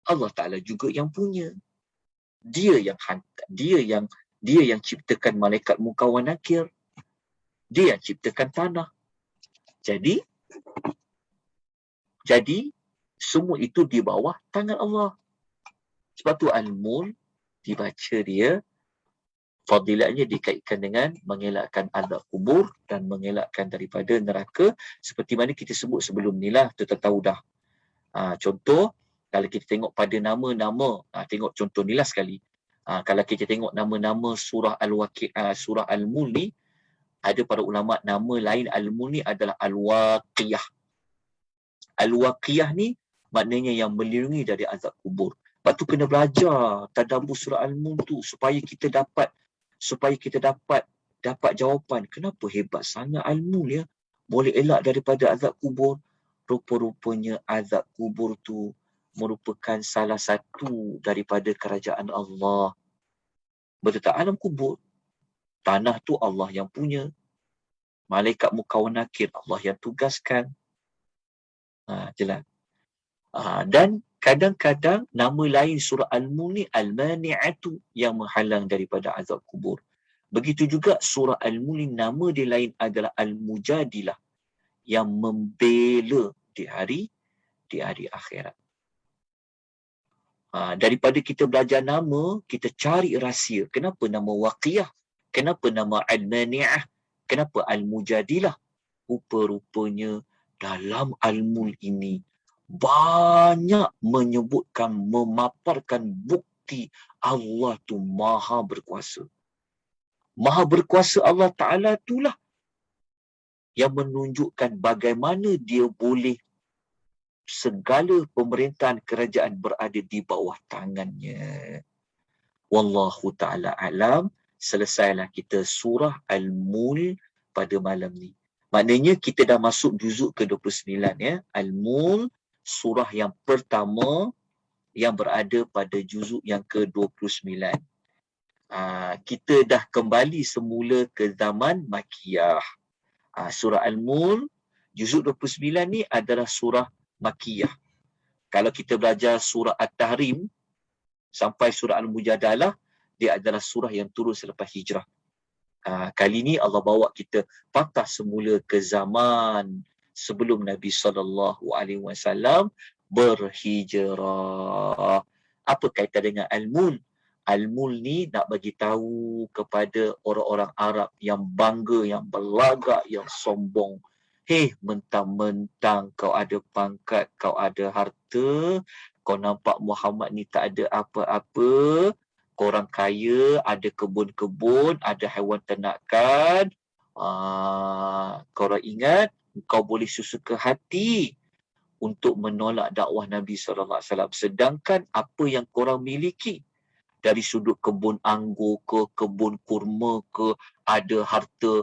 Allah Ta'ala juga yang punya. Dia yang hantar. Dia yang ciptakan malaikat Munkar wa Nakir. Dia yang ciptakan tanah. Jadi semua itu di bawah tangan Allah. Sebab tu al-mul dibaca dia, fadilatnya dikaitkan dengan mengelakkan azab kubur dan mengelakkan daripada neraka, seperti mana kita sebut sebelum ni lah, kita tahu dah. Contoh, kalau kita tengok pada nama-nama, tengok contoh ni lah sekali. Kalau kita tengok nama-nama surah Al-Waqi'ah, surah Al-Mul ni, ada para ulama nama lain Al-Mul ni adalah Al-Waqiyah. Al-Waqiyah ni maknanya yang melindungi dari azab kubur. Lepas tu kena belajar tadabbur surah Al-Mul tu supaya kita dapat jawapan. Kenapa hebat sangat Al-Mul ya? Boleh elak daripada azab kubur. Rupa-rupanya azab kubur tu merupakan salah satu daripada kerajaan Allah. Betul tak? Alam kubur, tanah tu Allah yang punya. Malaikat Munkar wa Nakir Allah yang tugaskan. Jelas. Dan kadang-kadang nama lain surah Al-Mul ni Al-Mani'atu, yang menghalang daripada azab kubur. Begitu juga surah Al-Mul ni nama dia lain adalah Al-Mujadilah, yang membela di hari akhirat. Daripada kita belajar nama, kita cari rahsia. Kenapa nama Waqiyah? Kenapa nama Al-Mani'ah? Kenapa Al-Mujadilah? Rupa-rupanya dalam Al-Mulk ini banyak menyebutkan, memaparkan bukti Allah tu maha berkuasa. Maha berkuasa Allah Ta'ala itulah yang menunjukkan bagaimana dia boleh segala pemerintahan kerajaan berada di bawah tangannya. Wallahu ta'ala alam. Selesailah kita surah Al-Mulk pada malam ni. Maknanya kita dah masuk juzuk ke-29 ya. Al-Mulk, surah yang pertama yang berada pada juzuk yang ke-29. Kita dah kembali semula ke zaman Makkiyah. Surah Al-Mulk, juzuk 29 ni adalah surah Makkiyah. Kalau kita belajar surah At-Tahrim sampai surah Al-Mujadalah, dia adalah surah yang turun selepas hijrah. Kali ni Allah bawa kita patah semula ke zaman sebelum Nabi SAW berhijrah. Apa kaitan dengan Al-Mulk? Al-Mulk ni nak bagi tahu kepada orang-orang Arab yang bangga, yang berlagak, yang sombong. Mentang-mentang kau ada pangkat, kau ada harta, kau nampak Muhammad ni tak ada apa-apa, korang kaya, ada kebun-kebun, ada haiwan ternakan. Korang ingat, kau boleh sesuka hati untuk menolak dakwah Nabi SAW. Sedangkan apa yang korang miliki, dari sudut kebun anggur ke, kebun kurma ke, ada harta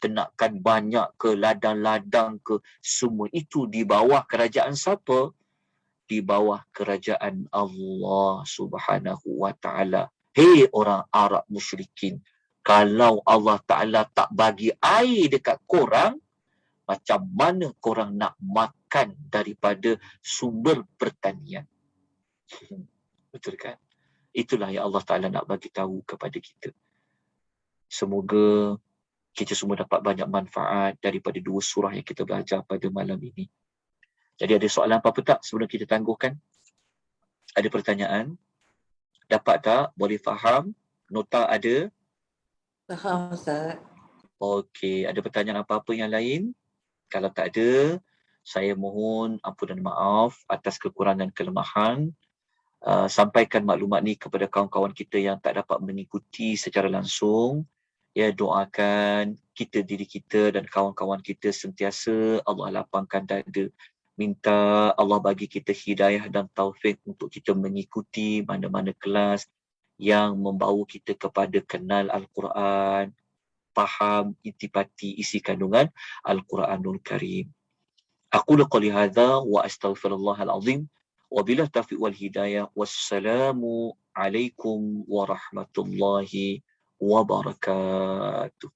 ternakan banyak ke, ladang-ladang ke, semua itu di bawah kerajaan siapa? Di bawah kerajaan Allah Subhanahu wa ta'ala. Orang Arab musyrikin, kalau Allah Ta'ala tak bagi air dekat korang, macam mana korang nak makan daripada sumber pertanian? Betul kan? Itulah yang Allah Ta'ala nak bagi tahu kepada kita. Semoga kita semua dapat banyak manfaat daripada dua surah yang kita belajar pada malam ini. Jadi ada soalan apa-apa tak sebelum kita tangguhkan? Ada pertanyaan? Dapat tak? Boleh faham? Nota ada?
Faham Ustaz.
Okey, ada pertanyaan apa-apa yang lain? Kalau tak ada, saya mohon ampun dan maaf atas kekurangan kelemahan. Sampaikan maklumat ni kepada kawan-kawan kita yang tak dapat mengikuti secara langsung. Ya, doakan kita, diri kita dan kawan-kawan kita sentiasa Allah lapangkan dada. Minta Allah bagi kita hidayah dan taufik untuk kita mengikuti mana-mana kelas yang membawa kita kepada kenal Al-Quran, faham, intipati isi kandungan Al-Quranul Karim. Aqulu qouli hadza wa astaghfirullahal azim wa billahi taufiq wal hidayah. Wassalamu alaikum warahmatullahi wabarakatuh.